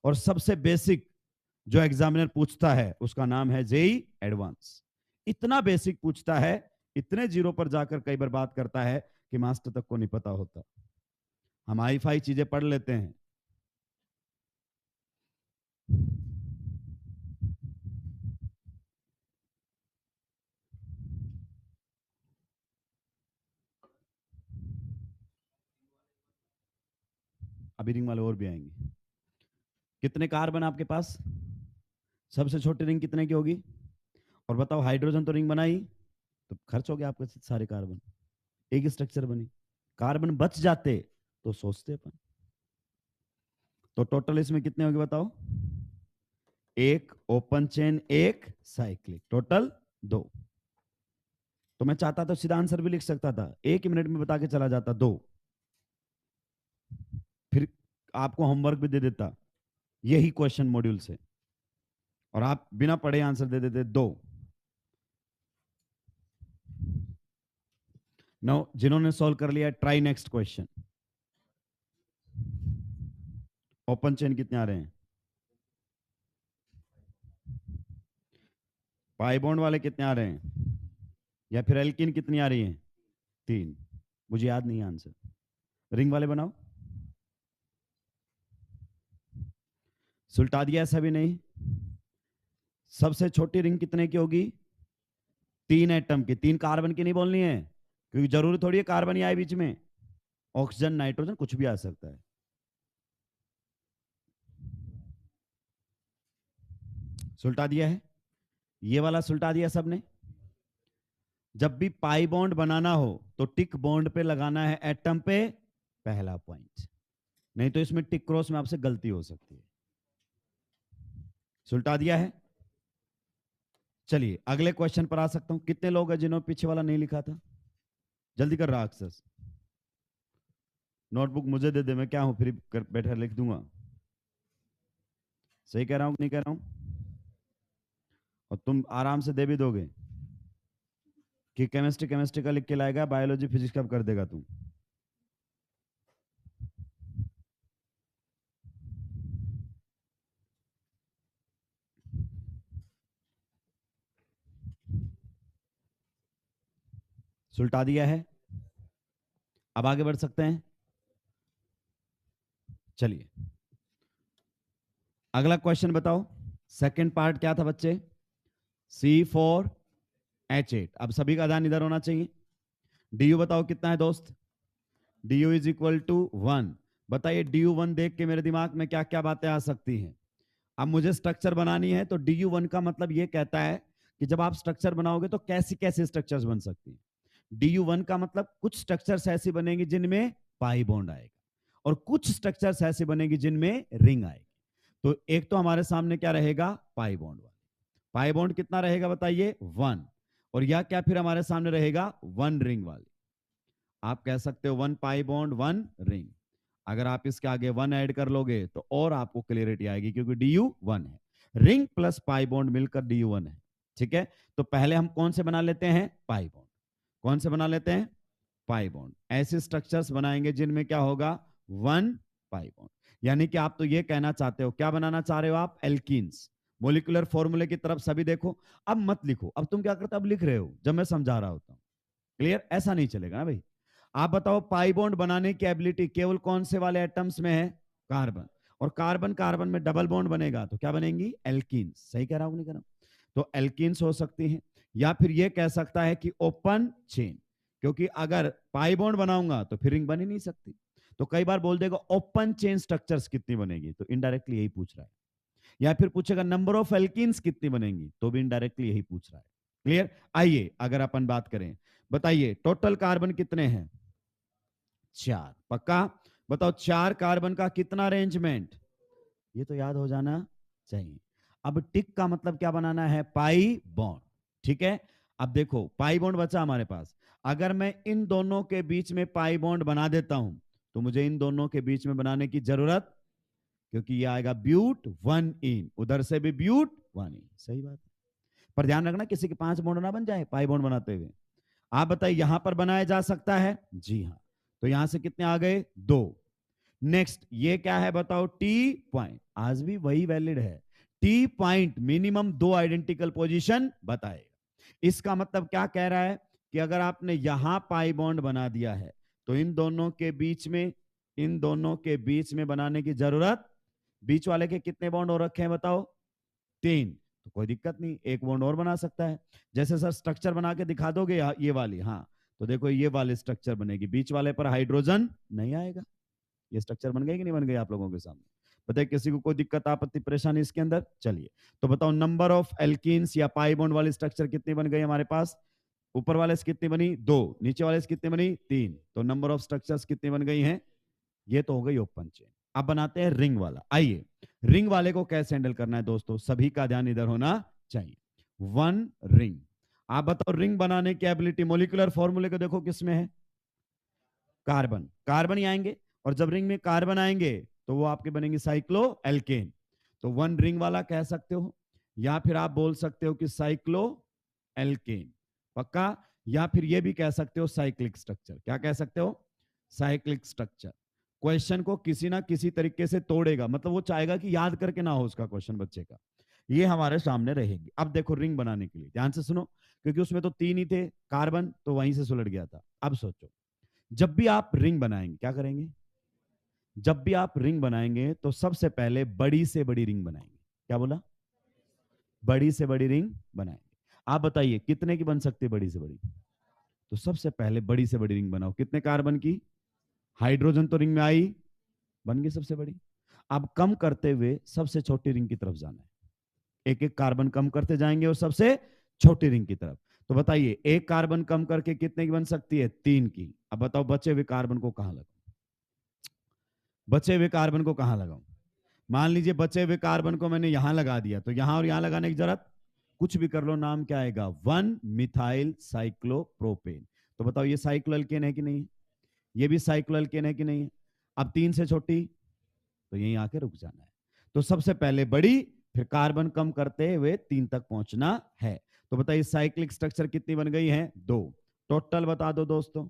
और सबसे बेसिक जो एग्जामिनर पूछता है उसका नाम है जेई एडवांस। इतना बेसिक पूछता है, इतने जीरो पर जाकर कई बार बात करता है कि मास्टर तक को नहीं पता होता। हम हाई फाई चीजें पढ़ लेते हैं। अभी रिंग वाले और भी आएंगे। कितने कार्बन आपके पास? सबसे छोटी रिंग कितने की होगी? और बताओ, हाइड्रोजन तो रिंग बनाई, तो खर्च हो गया आपके सारे कार्बन, एक स्ट्रक्चर बनी। कार्बन बच जाते तो सोचते अपन। तो टोटल इसमें कितने होंगे बताओ? एक ओपन चेन, एक साइक्लिक, टोटल 2। तो मैं चाहता तो सीधा आंसर भी लिख सकता था, एक ही मिनट में बता के चला जाता 2। फिर आपको होमवर्क भी दे देता यही क्वेश्चन मॉड्यूल से, और आप बिना पढ़े आंसर दे देते 2। नो, जिन्होंने सॉल्व कर लिया try next question. Open chain कितने आ रहे हैं? पाई बॉन्ड वाले कितने आ रहे हैं? या फिर एल्किन कितनी आ रही है? 3। मुझे याद नहीं है आंसर। रिंग वाले बनाओ। सुलटा दिया ऐसा भी नहीं। सबसे छोटी रिंग कितने की होगी? 3 एटम की, 3 कार्बन की नहीं बोलनी है, क्योंकि जरूरी थोड़ी है कार्बन ही आए बीच में, ऑक्सीजन नाइट्रोजन कुछ भी आ सकता है। सुलटा दिया है, ये वाला सुलटा दिया सबने। जब भी पाई बॉन्ड बनाना हो तो टिक बॉन्ड पे लगाना है एटम पे पहला पॉइंट, नहीं तो इसमें टिक क्रॉस में आपसे गलती हो सकती है। सुलटा दिया है। चलिए अगले क्वेश्चन पर आ सकता हूं। कितने लोग हैं जिन्होंने पीछे वाला नहीं लिखा था? जल्दी कर रहा अक्सर। नोटबुक मुझे दे दे, मैं क्या हूं, फिर बैठा लिख दूंगा। सही कह रहा हूं कि नहीं कह रहा हूं? और तुम आराम से दे भी दोगे कि केमिस्ट्री केमिस्ट्री का लिख के लाएगा, बायोलॉजी फिजिक्स का कर देगा तुम? सुलटा दिया है। अब आगे बढ़ सकते हैं। चलिए अगला क्वेश्चन बताओ। सेकंड पार्ट क्या था बच्चे? C4H8। अब सभी का ध्यान इधर होना चाहिए। डी बताओ कितना है दोस्त? D is equal to 1। बताइए डी देख के मेरे दिमाग में क्या क्या बातें आ सकती हैं। अब मुझे स्ट्रक्चर बनानी है तो डी का मतलब ये कहता है कि जब आप स्ट्रक्चर बनाओगे तो कैसी कैसी स्ट्रक्चर्स बन सकती हैं। डी का मतलब कुछ स्ट्रक्चर्स ऐसी बनेगी जिनमें पाई बॉन्ड आएगा, और कुछ स्ट्रक्चर्स ऐसी बनेगी जिनमें रिंग आएगी। तो एक तो हमारे सामने क्या रहेगा? पाई बॉन्ड वाला। पाई बॉन्ड कितना रहेगा बताइए? 1। और या क्या फिर हमारे सामने रहेगा 1 रिंग वाली। आप कह सकते हो 1 पाई बॉन्ड 1 रिंग। अगर आप इसके आगे 1 ऐड कर लोगे तो और आपको क्लियरिटी आएगी, क्योंकि DU1 है। रिंग प्लस पाई बॉन्ड मिलकर DU1 है। ठीक है, तो पहले हम कौन से बना लेते हैं? Pi bond. कौन से बना लेते हैं? Pi bond. ऐसे स्ट्रक्चर्स बनाएंगे जिनमें क्या होगा? 1 पाई बॉन्ड। यानी कि आप तो ये कहना चाहते हो, क्या बनाना चाह रहे हो आप? एल्कीन्स। मोलिकुलर फॉर्मूले की तरफ सभी देखो। अब मत लिखो, अब तुम क्या करते हो? अब लिख रहे हो जब मैं समझा रहा होता हूं। क्लियर? ऐसा नहीं चलेगा ना भाई। आप बताओ पाई बॉन्ड बनाने की एबिलिटी केवल कौन से वाले एटम्स में है? कार्बन। और कार्बन कार्बन में डबल बॉन्ड बनेगा तो क्या बनेंगी? एल्कीन्स। सही कह रहा हूं नहीं कह रहा हूं? तो एल्कीन्स हो सकती हैं। या फिर ये कह सकता है कि ओपन चेन, क्योंकि अगर पाई बॉन्ड बनाऊंगा तो फिर रिंग बन ही नहीं सकती। तो कई बार बोल देगा ओपन चेन स्ट्रक्चर्स कितनी बनेगी, तो इनडायरेक्टली यही पूछ रहा है। या फिर पूछेगा नंबर ऑफ एल्कीन्स कितनी बनेंगी, तो भी इनडायरेक्टली यही पूछ रहा है। क्लियर? आइए अगर अपन बात करें, बताइए टोटल कार्बन कितने हैं? 4। पक्का? बताओ 4 कार्बन का कितना अरेंजमेंट? ये तो याद हो जाना चाहिए। अब टिक का मतलब क्या बनाना है? Pi bond. ठीक है, अब देखो पाई बॉन्ड बचा हमारे पास। अगर मैं इन दोनों के बीच में पाई बॉन्ड बना देता हूं तो मुझे इन दोनों के बीच में बनाने की जरूरत, क्योंकि ये आएगा ब्यूट 1 इन, उधर से भी ब्यूट 1 इन। सही बात है, पर ध्यान रखना किसी के 5 बॉन्ड ना बन जाए पाई बॉन्ड बनाते हुए। आप बताइए यहां पर बनाया जा सकता है? जी हाँ। तो यहां से कितने आ गए? 2। नेक्स्ट ये क्या है बताओ? T point. आज भी वही वैलिड है। T point minimum 2 identical position बताएगा। इसका मतलब क्या कह रहा है कि अगर आपने यहां पाई बॉन्ड बना दिया है तो इन दोनों के बीच में, इन दोनों के बीच में बनाने की जरूरत, बीच वाले के कितने बॉन्ड हो रखे हैं बताओ? 3। तो कोई दिक्कत नहीं, एक बॉन्ड और बना सकता है। जैसे सर स्ट्रक्चर बना के दिखा दोगे ये वाली? हाँ, तो देखो ये वाली स्ट्रक्चर बनेगी, बीच वाले पर हाइड्रोजन नहीं आएगा। ये स्ट्रक्चर बन गई कि नहीं बन गई आप लोगों के सामने? बताइए किसी को कोई दिक्कत आपत्ति परेशानी इसके अंदर? चलिए तो बताओ नंबर ऑफ एल्कीन्स या पाई बॉन्ड वाली स्ट्रक्चर कितनी बन गई हमारे पास? ऊपर वाले से कितनी बनी? 2। नीचे वाले से कितनी बनी? 3। तो नंबर ऑफ स्ट्रक्चर्स कितनी बन गई हैं? ये तो हो गई ओपन चेन। अब बनाते हैं रिंग वाला। आइए रिंग वाले को कैसे हैंडल करना है दोस्तों, सभी का ध्यान इधर होना चाहिए। 1 रिंग। आप बताओ रिंग बनाने की एबिलिटी, मोलिकुलर फॉर्मूले को देखो किसमें है? कार्बन। कार्बन ही आएंगे, और जब रिंग में कार्बन आएंगे तो वो आपके बनेंगे साइक्लो एल्केन। तो 1 रिंग वाला कह सकते हो, या फिर आप बोल सकते हो कि साइक्लो एल्केन। पक्का? या फिर ये भी कह सकते हो साइक्लिक स्ट्रक्चर। क्या कह सकते हो? Cyclic structure. क्वेश्चन को किसी ना किसी तरीके से तोड़ेगा, मतलब वो चाहेगा कि याद करके ना हो उसका क्वेश्चन बच्चे का, ये हमारे सामने रहेगी। अब देखो रिंग बनाने के लिए ध्यान से सुनो, क्योंकि उसमें तो 3 ही थे, कार्बन तो वहीं से सुलट गया था। अब सोचो, जब भी आप रिंग बनाएंगे क्या करेंगे? जब भी आप रिंग बनाएंगे तो सबसे पहले बड़ी से बड़ी रिंग बनाएंगे। क्या बोला? बड़ी से बड़ी रिंग बनाएंगे। आप बताइए कितने की बन सकती है बड़ी से बड़ी? तो सबसे पहले बड़ी से बड़ी रिंग बनाओ। कितने कार्बन की? हाइड्रोजन तो रिंग में आई, बन गई सबसे बड़ी। अब कम करते हुए सबसे छोटी रिंग की तरफ जाना है। एक एक कार्बन कम करते जाएंगे और सबसे छोटी रिंग की तरफ। तो बताइए एक कार्बन कम करके कितने की बन सकती है? 3 की। अब बताओ बचे हुए कार्बन को कहां लगाऊं? बचे हुए कार्बन को कहां लगाऊं? मान लीजिए बचे हुए कार्बन को मैंने यहां लगा दिया, तो यहां और यहां लगाने की जरूरत, कुछ भी कर लो, नाम क्या आएगा? 1 मिथाइल साइक्लोप्रोपेन। तो बताओ ये साइक्लोएल्केन है कि नहीं? ये भी साइक्लोएल्केन है कि नहीं? अब 3 से छोटी, तो यहीं आके रुक जाना है। तो सबसे पहले बड़ी, फिर कार्बन कम करते हुए 3 तक पहुंचना है। तो बताइए साइक्लिक स्ट्रक्चर कितनी बन गई है? 2। टोटल बता दो दोस्तों।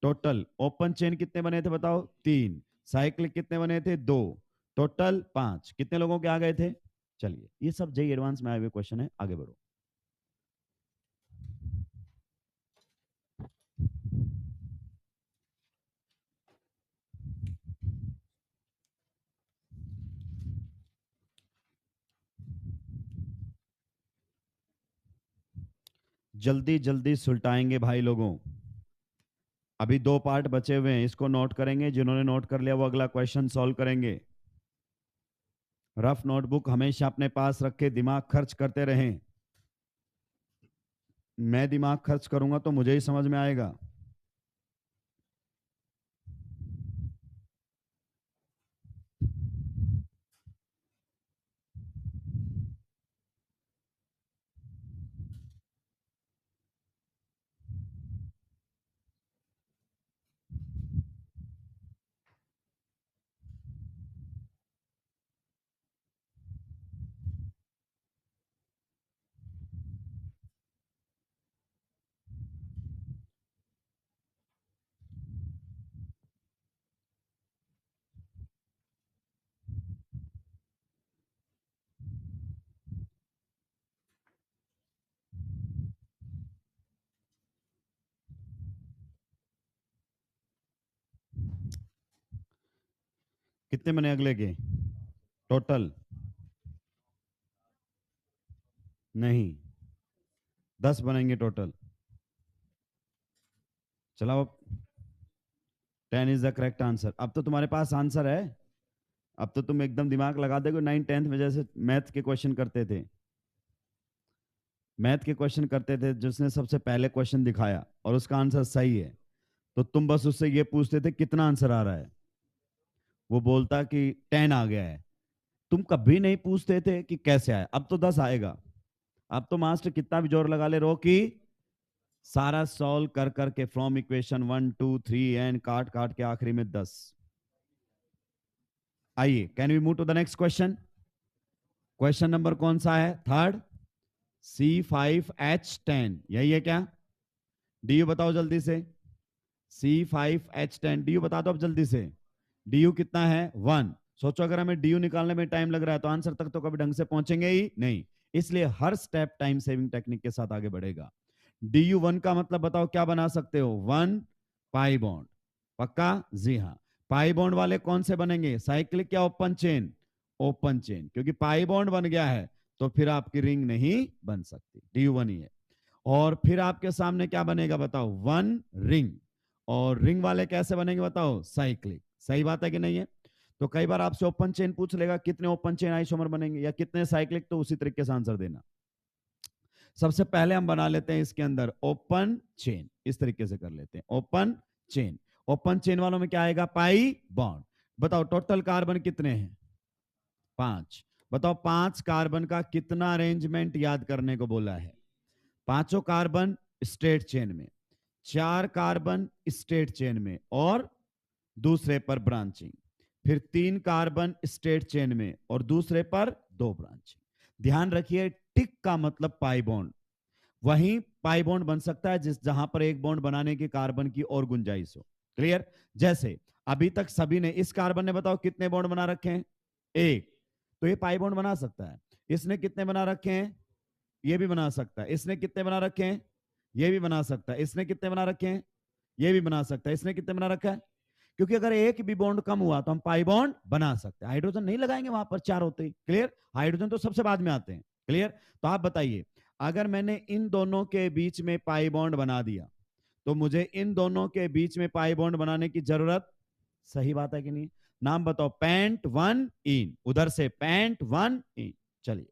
टोटल ओपन चेन कितने बने थे बताओ? 3। साइक्लिक कितने बने थे? 2। टोटल 5। कितने लोगों के आ गए थे? चलिए ये सब जेई एडवांस में आए हुए क्वेश्चन है, आगे बढ़ो। जल्दी जल्दी सुलटाएंगे भाई लोगों। अभी 2 पार्ट बचे हुए हैं, इसको नोट करेंगे। जिन्होंने नोट कर लिया वो अगला क्वेश्चन सॉल्व करेंगे। रफ नोटबुक हमेशा अपने पास रखे, दिमाग खर्च करते रहें। मैं दिमाग खर्च करूंगा तो मुझे ही समझ में आएगा। कितने बने अगले के टोटल? नहीं, 10 बनेंगे टोटल। चलो अब 10 इज द करेक्ट आंसर। अब तो तुम्हारे पास आंसर है। अब तो तुम एकदम दिमाग लगा दोगे। 9 10th में जैसे मैथ के क्वेश्चन करते थे, मैथ के क्वेश्चन करते थे, जिसने सबसे पहले क्वेश्चन दिखाया और उसका आंसर सही है, तो तुम बस उससे ये पूछते थे कितना आंसर आ रहा है, वो बोलता कि 10 आ गया है। तुम कभी नहीं पूछते थे कि कैसे आया। अब तो 10 आएगा। अब तो मास्टर कितना भी जोर लगा ले, रो कि सारा सॉल्व कर करके फ्रॉम इक्वेशन 1 2 3 एंड काट काट के आखिरी में 10। आइए, can we move to the next question. Question number कौन सा है? थर्ड। C5H10, यही है क्या? डी यू बताओ जल्दी से। C5H10 डी यू बता दो अब जल्दी से। डी यू कितना है? 1। सोचो अगर हमें डी यू निकालने में टाइम लग रहा है तो आंसर तक तो कभी ढंग से पहुंचेंगे ही नहीं। इसलिए हर स्टेप टाइम सेविंग टेक्निक के साथ आगे बढ़ेगा। डी यू 1 का मतलब बताओ क्या बना सकते हो? 1 पाई बॉन्ड। पक्का? जी हाँ। पाई बॉन्ड वाले कौन से बनेंगे? साइक्लिक या ओपन चेन? ओपन चेन, क्योंकि पाई बॉन्ड बन गया है तो फिर आपकी रिंग नहीं बन सकती। डी यू 1 ही है। और फिर आपके सामने क्या बनेगा बताओ? 1 रिंग। और रिंग वाले कैसे बनेंगे बताओ? साइक्लिक। सही बात है कि नहीं है? तो कई बार आपसे ओपन चेन पूछ लेगा, कितने ओपन चेन आइसोमर बनेंगे या कितने साइक्लिक, तो उसी तरीके से आंसर देना। सबसे पहले हम बना लेते हैं इसके अंदर ओपन चेन। इस तरीके से कर लेते हैं ओपन चेन। ओपन चेन वालों में क्या आएगा? Pi bond. बताओ टोटल कार्बन कितने हैं? 5। बताओ 5 कार्बन का कितना अरेंजमेंट याद करने को बोला है? 5 कार्बन स्ट्रेट चेन में, 4 कार्बन स्ट्रेट चेन में और दूसरे पर ब्रांचिंग, फिर 3 कार्बन स्ट्रेट चेन में और दूसरे पर 2 ब्रांचिंग। ध्यान रखिए, टिक का मतलब पाई बॉन्ड। वहीं पाई बॉन्ड बन सकता है जिस जहां पर एक बॉन्ड बनाने के कार्बन की और गुंजाइश हो। क्लियर? जैसे अभी तक सभी ने, इस कार्बन ने बताओ कितने बॉन्ड बना रखे हैं? 1। तो ये पाई बॉन्ड बना सकता है। इसने कितने बना रखे हैं? ये भी बना सकता है। इसने कितने बना रखे हैं? ये भी बना सकता है। इसने कितने बना रखे हैं? ये भी बना सकता है। इसने कितने बना रखा है? क्योंकि अगर एक भी बॉन्ड कम हुआ तो हम पाई बॉन्ड बना सकते हैं। हाइड्रोजन नहीं लगाएंगे वहां पर, 4 होते ही। क्लियर? हाइड्रोजन तो सबसे बाद में आते हैं। क्लियर? तो आप बताइए, अगर मैंने इन दोनों के बीच में पाई बॉन्ड बना दिया तो मुझे इन दोनों के बीच में पाई बॉन्ड बनाने की जरूरत, सही बात है कि नहीं? नाम बताओ। पेंट 1 इन, उधर से पेंट 1 इन। चलिए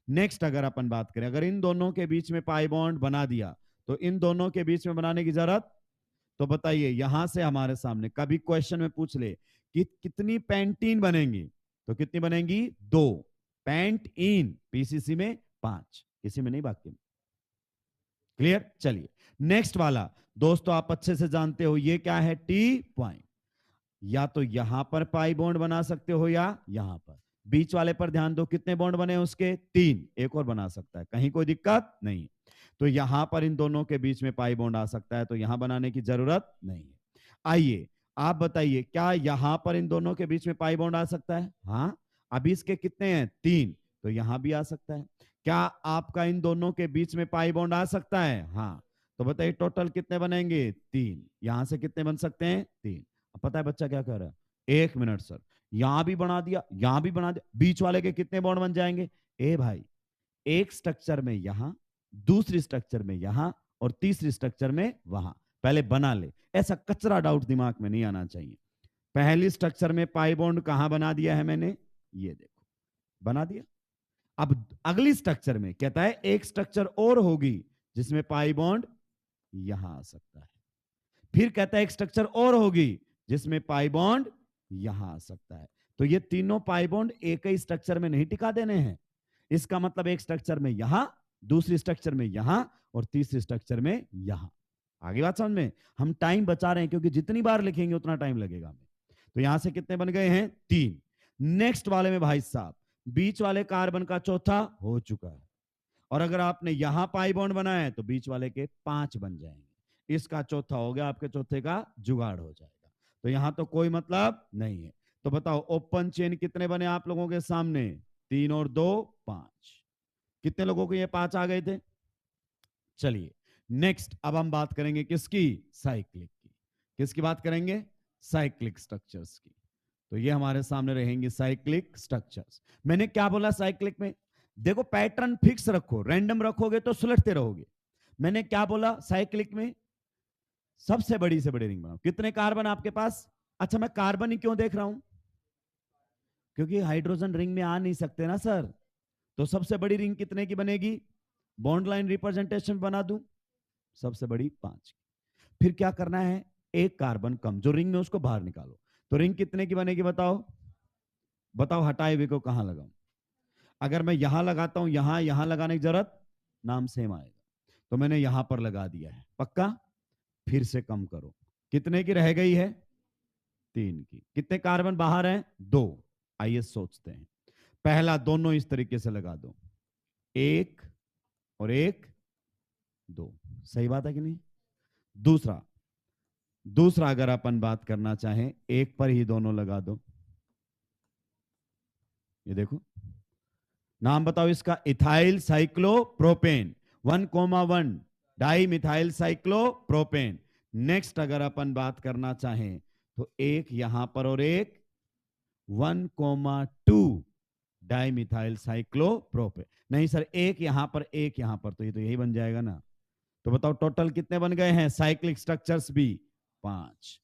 नेक्स्ट, अगर अपन बात करें, अगर इन दोनों के बीच में पाई बॉन्ड बना दिया तो इन दोनों के बीच में बनाने की जरूरत, तो बताइए यहां से हमारे सामने कभी क्वेश्चन में पूछ ले कि कितनी पेंटीन बनेंगी, तो कितनी बनेंगी? 2। पेंट इन पीसीसी में 5, किसी में नहीं बाकी। क्लियर? चलिए नेक्स्ट वाला। दोस्तों आप अच्छे से जानते हो ये क्या है? T point. या तो यहां पर पाई बॉन्ड बना सकते हो या यहां पर। बीच वाले पर ध्यान दो, कितने बॉन्ड बने उसके? 3। एक और बना सकता है, कहीं कोई दिक्कत नहीं। तो यहां पर इन दोनों के बीच में पाई बॉन्ड आ सकता है, तो यहां बनाने की जरूरत नहीं है। आइए आप बताइए, क्या यहां पर इन दोनों के बीच में पाई बॉन्ड आ सकता है? हाँ। अभी इसके कितने हैं? 3, तो यहां भी आ सकता है। क्या आपका इन दोनों के बीच में पाई बॉन्ड आ सकता है? हाँ। तो बताइए टोटल कितने बनेंगे? 3। यहां से कितने बन सकते हैं? 3। अब पता है बच्चा क्या कह रहा है? 1 मिनट सर, यहां भी बना दिया, यहां भी बना दिया, बीच वाले के कितने बॉन्ड बन जाएंगे? ए भाई, एक स्ट्रक्चर में यहां, दूसरी स्ट्रक्चर में यहां और तीसरी स्ट्रक्चर में वहां। पहले बना ले, ऐसा कचरा डाउट दिमाग में नहीं आना चाहिए। पहली स्ट्रक्चर में पाई बॉन्ड कहां बना दिया है मैंने, ये देखो बना दिया। अब अगली स्ट्रक्चर में कहता है एक स्ट्रक्चर और होगी जिसमें पाई बॉन्ड यहां आ सकता है। फिर कहता है एक स्ट्रक्चर और होगी जिसमें पाई बॉन्ड यहां आ सकता है। तो ये तीनों पाई बॉन्ड एक ही स्ट्रक्चर में नहीं टिका देने हैं। इसका मतलब एक स्ट्रक्चर में यहां, दूसरी स्ट्रक्चर में यहां और तीसरी स्ट्रक्चर में यहां। आगे बात समझ में? हम टाइम बचा रहे हैं क्योंकि जितनी बार लिखेंगे उतना टाइम लगेगा हमें। तो यहां से कितने बन गए हैं, 3। नेक्स्ट वाले में भाई साहब बीच वाले कार्बन का चौथा हो चुका है, और अगर आपने यहां पाई बॉन्ड बनाया है तो बीच वाले के 5 बन जाएंगे। इसका चौथा हो गया, आपके चौथे का जुगाड़ हो जाएगा। तो यहां तो कोई मतलब नहीं है। तो बताओ ओपन चेन कितने बने आप लोगों के सामने, 3 और 2 5। कितने लोगों को ये 5 आ गए थे? चलिए नेक्स्ट अब हम बात करेंगे किसकी, साइक्लिक की। किसकी बात करेंगे, साइक्लिक स्ट्रक्चर्स की। तो ये हमारे सामने रहेंगे साइक्लिक स्ट्रक्चर्स। मैंने क्या बोला साइक्लिक में, देखो पैटर्न फिक्स रखो, रैंडम रखोगे तो सुलटते रहोगे। मैंने क्या बोला साइक्लिक में, सबसे बड़ी से बड़ी रिंग बनाओ। कितने कार्बन आपके पास? अच्छा मैं कार्बन ही क्यों देख रहा हूं, क्योंकि हाइड्रोजन रिंग में आ नहीं सकते ना सर। तो सबसे बड़ी रिंग कितने की बनेगी, बॉन्ड लाइन रिप्रेजेंटेशन बना दूं, सबसे बड़ी 5। फिर क्या करना है, एक कार्बन कम जो रिंग में उसको बाहर निकालो। तो रिंग कितने की बनेगी बताओ, बताओ हटाए हुए को कहां लगाऊं। अगर मैं यहां लगाता हूं, यहां लगाने की जरूरत, नाम सेम आएगा। तो मैंने यहां पर लगा दिया है, पक्का। फिर से कम करो, कितने की रह गई है, 3 की। कितने कार्बन बाहर हैं, 2। आइए सोचते हैं। पहला दोनों इस तरीके से लगा दो, 1 और 1 2, सही बात है कि नहीं? दूसरा दूसरा अगर अपन बात करना चाहें, एक पर ही दोनों लगा दो। ये देखो, नाम बताओ इसका, ethyl cyclopropane 1,1 di methyl cyclopropane. Next अगर अपन बात करना चाहें तो एक यहां पर और एक 1,2 डाई मिथाइल साइक्लोप्रोपेन। नहीं सर, एक यहां पर एक यहां पर, तो ये तो यही बन जाएगा ना। तो बताओ टोटल कितने बन गए हैं साइक्लिक स्ट्रक्चर्स भी, 5।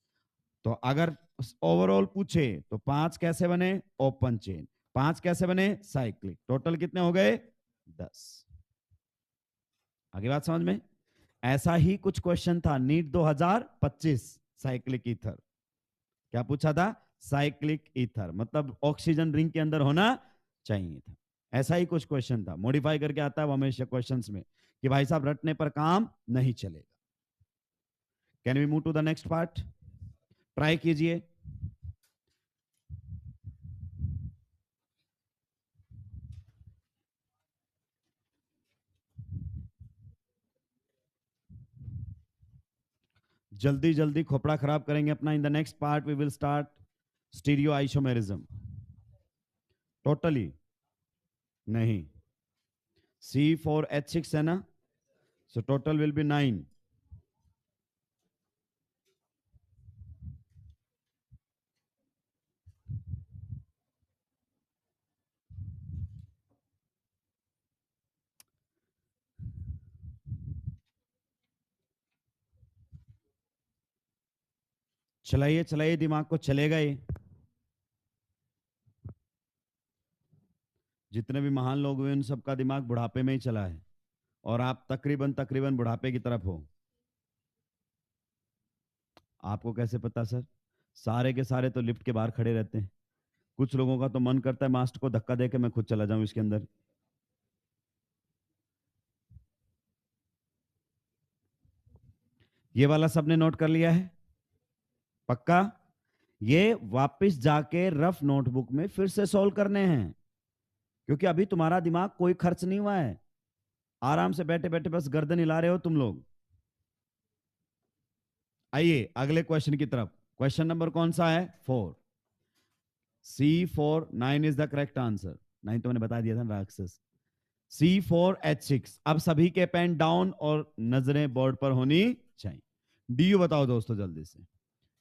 तो अगर ओवरऑल पूछे तो 5 कैसे बने, ओपन चेन। 5 कैसे बने, साइक्लिक। टोटल कितने हो गए, 10। आगे बात समझ में? ऐसा ही कुछ क्वेश्चन था नीट 2025 साइक्लिक ईथर। क्या पूछा था, साइक्लिक ईथर मतलब ऑक्सीजन रिंग के अंदर होना चाहिए था। ऐसा ही कुछ क्वेश्चन था, मॉडिफाई करके आता है वो हमेशा क्वेश्चंस में कि भाई साहब रटने पर काम नहीं चलेगा। Can we move to the next part, try कीजिए। जल्दी जल्दी खोपड़ा खराब करेंगे अपना। In the next part we will start stereoisomerism. Totally नहीं, C4H6 है ना, सो टोटल विल बी 9। चलाइए चलाइए, दिमाग को चलेगा ये। जितने भी महान लोग हुए उन सबका दिमाग बुढ़ापे में ही चला है, और आप तकरीबन तकरीबन बुढ़ापे की तरफ हो। आपको कैसे पता सर, सारे के सारे तो लिफ्ट के बाहर खड़े रहते हैं। कुछ लोगों का तो मन करता है मास्टर को धक्का देके मैं खुद चला जाऊं इसके अंदर। ये वाला सबने नोट कर लिया है, पक्का? ये वापस जाके रफ नोटबुक में फिर से सॉल्व करने हैं, क्योंकि अभी तुम्हारा दिमाग कोई खर्च नहीं हुआ है। आराम से बैठे बैठे बस गर्दन हिला रहे हो तुम लोग। आइए अगले क्वेश्चन की तरफ। क्वेश्चन नंबर कौन सा है, 4। C4 9 is the correct answer. 9 तो मैंने बता दिया था राक्षस। C4H6। अब सभी के पेन डाउन और नजरें बोर्ड पर होनी चाहिए। डीयू बताओ दोस्तों जल्दी से,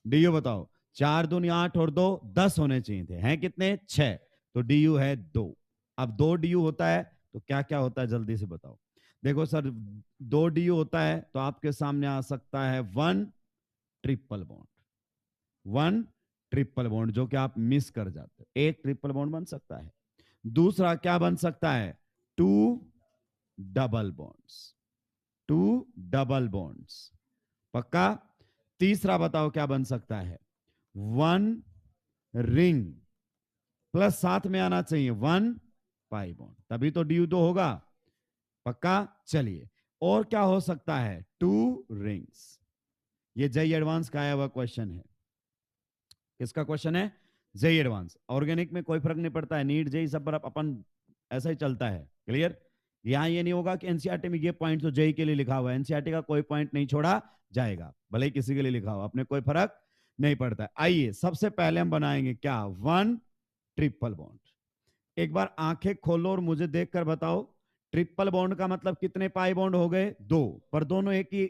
डीयू बताओ। 4 दूनी 8 और 2 10 होने चाहिए थे, हैं कितने, 6। तो डीयू है 2। अब 2 डीयू होता है तो क्या क्या होता है जल्दी से बताओ। देखो सर, 2 डी होता है तो आपके सामने आ सकता है 1 ट्रिपल बॉन्ड, 1 ट्रिपल बॉन्ड जो कि आप मिस कर जाते हो। एक ट्रिपल बॉन्ड बन सकता है। दूसरा क्या बन सकता है? 2 डबल बॉन्ड्स, 2 डबल बॉन्ड्स। पक्का? तीसरा बताओ क्या बन सकता है? 1 रिंग प्लस साथ में आना चाहिए 1 पाई बॉन्ड, तभी तो ड्यू2 होगा। पक्का? चलिए, और क्या हो सकता है? 2 रिंग्स। ये जेई एडवांस का आया हुआ क्वेश्चन है। किसका क्वेश्चन है? JEE advance. ऑर्गेनिक में कोई फर्क नहीं पड़ता है, नीट जेई सब पर अपन ऐसा ही चलता है। क्लियर? यहां ये नहीं होगा कि एनसीईआरटी में ये पॉइंट तो जेई के लिए लिखा हुआ है, एनसीईआरटी का कोई पॉइंट नहीं छोड़ा जाएगा, भले ही किसी के लिए लिखा हो, अपने कोई फर्क नहीं पड़ता है। आइए सबसे पहले हम बनाएंगे क्या? 1 ट्रिपल बॉन्ड। एक बार आंखें खोलो और मुझे देखकर बताओ, ट्रिपल बॉन्ड का मतलब कितने पाई बॉन्ड हो गए? 2। पर दोनों एक ही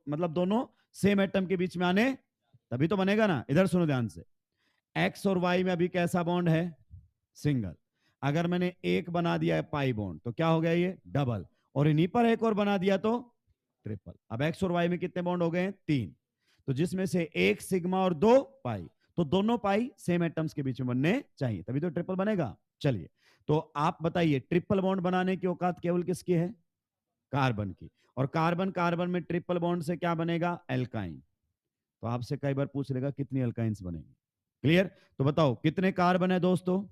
मतलब दोनों सेम एटम के बीच में आने, तभी तो बनेगा ना। इधर सुनो ध्यान से, एक्स और वाई में अभी कैसा बॉन्ड है? सिंगल। अगर मैंने एक बना दिया है पाई बॉन्ड तो क्या हो गया? ये डबल। और इन्हीं पर एक और बना दिया तो ट्रिपल। अब एक्स और वाई में कितने बॉन्ड हो गए? 3। तो जिसमें से एक सिग्मा और 2 पाई, तो दोनों पाई सेम एटम्स के बीच में बनने चाहिए, तभी तो ट्रिपल बनेगा। चलिए, तो आप बताइए ट्रिपल बॉन्ड बनाने की औकात केवल किसकी है? कार्बन की। और कार्बन कार्बन में ट्रिपल बॉन्ड से क्या बनेगा? एल्काइन। तो आपसे कई बार पूछ लेगा कितनी एल्काइंस बनेंगी। क्लियर? तो बताओ कितने कार्बन है दोस्तों?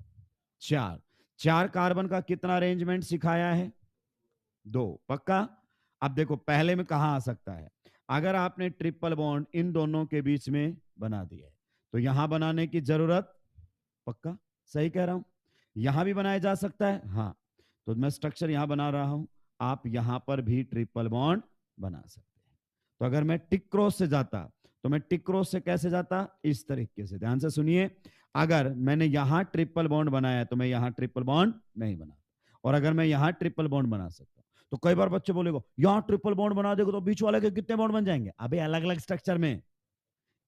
4। 4 कार्बन का कितना अरेंजमेंट सिखाया है? 2। पक्का? अब देखो पहले में कहां आ सकता है? अगर आपने ट्रिपल बॉन्ड इन दोनों के बीच में बना दिया है तो यहां बनाने की जरूरत, पक्का सही कह रहा हूं, यहां भी बनाया जा सकता है। हाँ, तो मैं स्ट्रक्चर यहां बना रहा हूं, आप यहां पर भी ट्रिपल बॉन्ड बना सकते हैं। तो अगर मैं टिक क्रॉस से जाता तो मैं टिक क्रॉस से कैसे जाता? इस तरीके से। ध्यान से सुनिए, अगर मैंने यहां ट्रिपल बॉन्ड बनाया तो मैं यहां ट्रिपल बॉन्ड नहीं बना, और अगर मैं यहां ट्रिपल बॉन्ड बना सकता, तो कई बार बच्चे बोलेगा यहां ट्रिपल बॉन्ड बना देगा तो बीच वाले के कितने बॉन्ड बन जाएंगे? अबे अलग अलग स्ट्रक्चर में,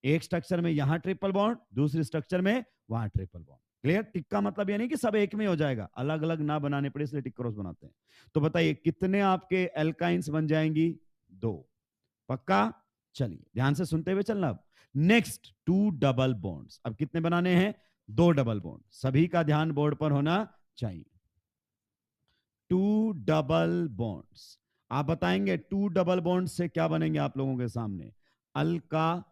एक स्ट्रक्चर में यहां ट्रिपल बॉन्ड, दूसरी स्ट्रक्चर में वहां ट्रिपल बॉन्ड। क्लियर? टिक का मतलब ये नहीं कि सब एक में हो जाएगा, अलग अलग ना बनाने पड़े इसलिए टिक क्रॉस बनाते हैं। तो बताइए कितने आपके एल्काइंस बन जाएंगी? 2। पक्का? चलिए ध्यान से सुनते हुए चलना। अब नेक्स्ट 2 डबल बॉन्ड्स। अब कितने बनाने हैं? 2 डबल बॉन्ड। सभी का ध्यान बोर्ड पर होना चाहिए। 2 डबल बॉन्ड्स। आप बताएंगे 2 डबल बॉन्ड से क्या बनेंगे आप लोगों के सामने? अल्का,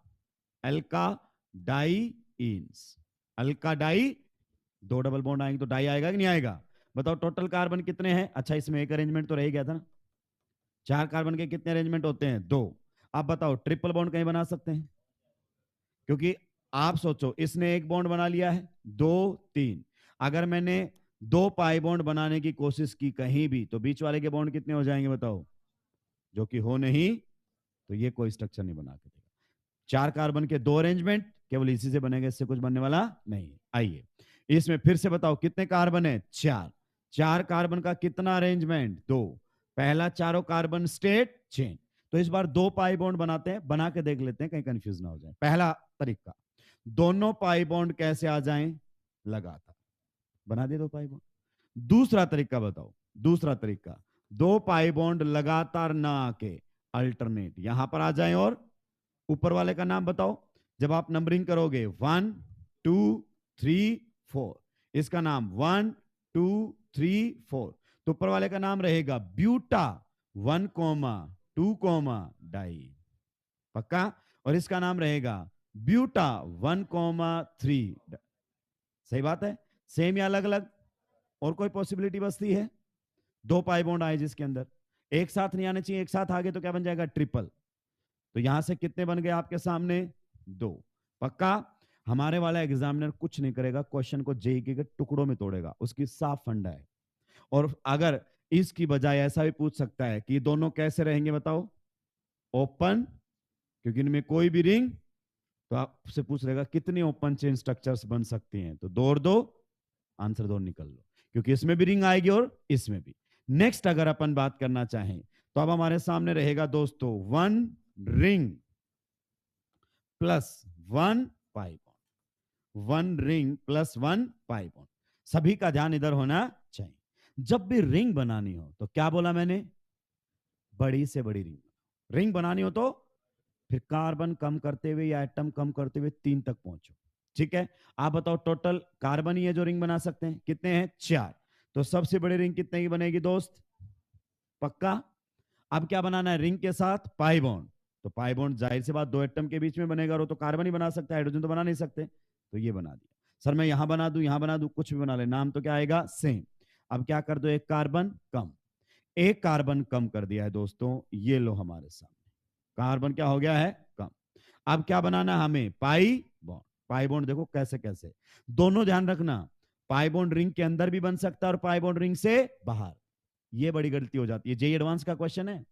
अल्का डाई इन्स, अल्का डाई। 2 डबल बॉन्ड आएंगे तो डाई आएगा कि नहीं आएगा? बताओ टोटल कार्बन कितने हैं? अच्छा इसमें एक अरेंजमेंट तो रह गया था ना। 4 कार्बन के कितने अरेंजमेंट होते हैं? 2। आप बताओ ट्रिपल बॉन्ड कहीं बना सकते हैं? क्योंकि आप सोचो, इसने एक बॉन्ड बना लिया है, 2 3। अगर मैंने 2 पाई बॉन्ड बनाने की कोशिश की कहीं भी तो बीच वाले के बॉन्ड कितने हो जाएंगे बताओ? जो कि हो नहीं, तो ये कोई स्ट्रक्चर नहीं बना के देगा। 4 कार्बन के 2 अरेंजमेंट केवल इसी से बनेगा, इससे कुछ बनने वाला नहीं। आइए इसमें फिर से बताओ कितने कार्बन है? 4। 4 कार्बन का कितना अरेंजमेंट? 2। पहला चारों कार्बन स्टेट चेन। तो इस बार 2 पाई बॉन्ड बनाते हैं, बना के देख लेते हैं कहीं कंफ्यूज ना हो जाए। पहला तरीका, दोनों पाई बॉन्ड कैसे आ जाएं? लगातार बना दे 2 पाई बॉन्ड। दूसरा तरीका बताओ, दूसरा तरीका, 2 पाई बॉन्ड लगातार ना आके अल्टरनेट यहां पर आ जाएं, और ऊपर वाले का नाम बताओ। जब आप नंबरिंग करोगे 1 2 3 4, इसका नाम 1 2 3 4, तो ऊपर वाले का नाम रहेगा ब्यूटा 1 2 डाई। पक्का? और इसका नाम रहेगा ब्यूटा 1 3। सही बात है? सेम या अलग अलग? और कोई पॉसिबिलिटी बचती है? 2 पाई बॉन्ड आए जिसके अंदर एक साथ नहीं आने चाहिए, एक साथ आ गए तो क्या बन जाएगा? ट्रिपल। तो यहां से कितने बन गए आपके सामने? 2। पक्का? हमारे वाला एग्जामिनर कुछ नहीं करेगा, क्वेश्चन को जेई के टुकड़ों में तोड़ेगा, उसकी साफ फंडा है। और अगर इसकी बजाय ऐसा भी पूछ सकता है कि दोनों कैसे रहेंगे बताओ? ओपन, क्योंकि इनमें कोई भी रिंग, तो आपसे पूछ लेगा कितनी ओपन चेन स्ट्रक्चर्स बन सकती हैं, तो 2 और 2, आंसर 2 निकल लो, क्योंकि इसमें भी रिंग आएगी और इसमें भी। नेक्स्ट अगर अपन बात करना चाहें तो अब हमारे सामने रहेगा दोस्तों 1 ring plus 1 pi bond, 1 ring plus 1 pi bond. सभी का ध्यान इधर होना चाहिए। जब भी रिंग बनानी हो तो क्या बोला मैंने? बड़ी से बड़ी रिंग बनानी हो तो फिर कार्बन कम करते हुए या एटम कम करते हुए 3 तक पहुंचो। ठीक है, आप बताओ टोटल कार्बन ही है जो रिंग बना सकते हैं, कितने हैं? 4। तो सबसे बड़ी रिंग कितने की बनेगी दोस्त? पक्का? अब क्या बनाना है रिंग के साथ? Pi bond. तो पाई बॉन्ड जाहिर सी बात 2 एटम के बीच में बनेगा, और तो कार्बन ही बना सकता है, हाइड्रोजन तो बना नहीं सकते। तो ये बना दिया। सर मैं यहां बना दूं, यहां बना दूं, कुछ भी बना ले, नाम तो क्या आएगा? सेम। अब क्या कर दो, एक कार्बन कम। एक कार्बन कम कर दिया है दोस्तों, ये लो हमारे सामने कार्बन क्या हो गया है? कम। अब क्या बनाना है हमें? Pi bond. पाई बॉन्ड देखो कैसे कैसे, दोनों ध्यान रखना, पाई बॉन्ड रिंग के अंदर भी बन सकता है और पाई बॉन्ड रिंग से बाहर। ये बड़ी गलती हो जाती है, जेई एडवांस का क्वेश्चन है।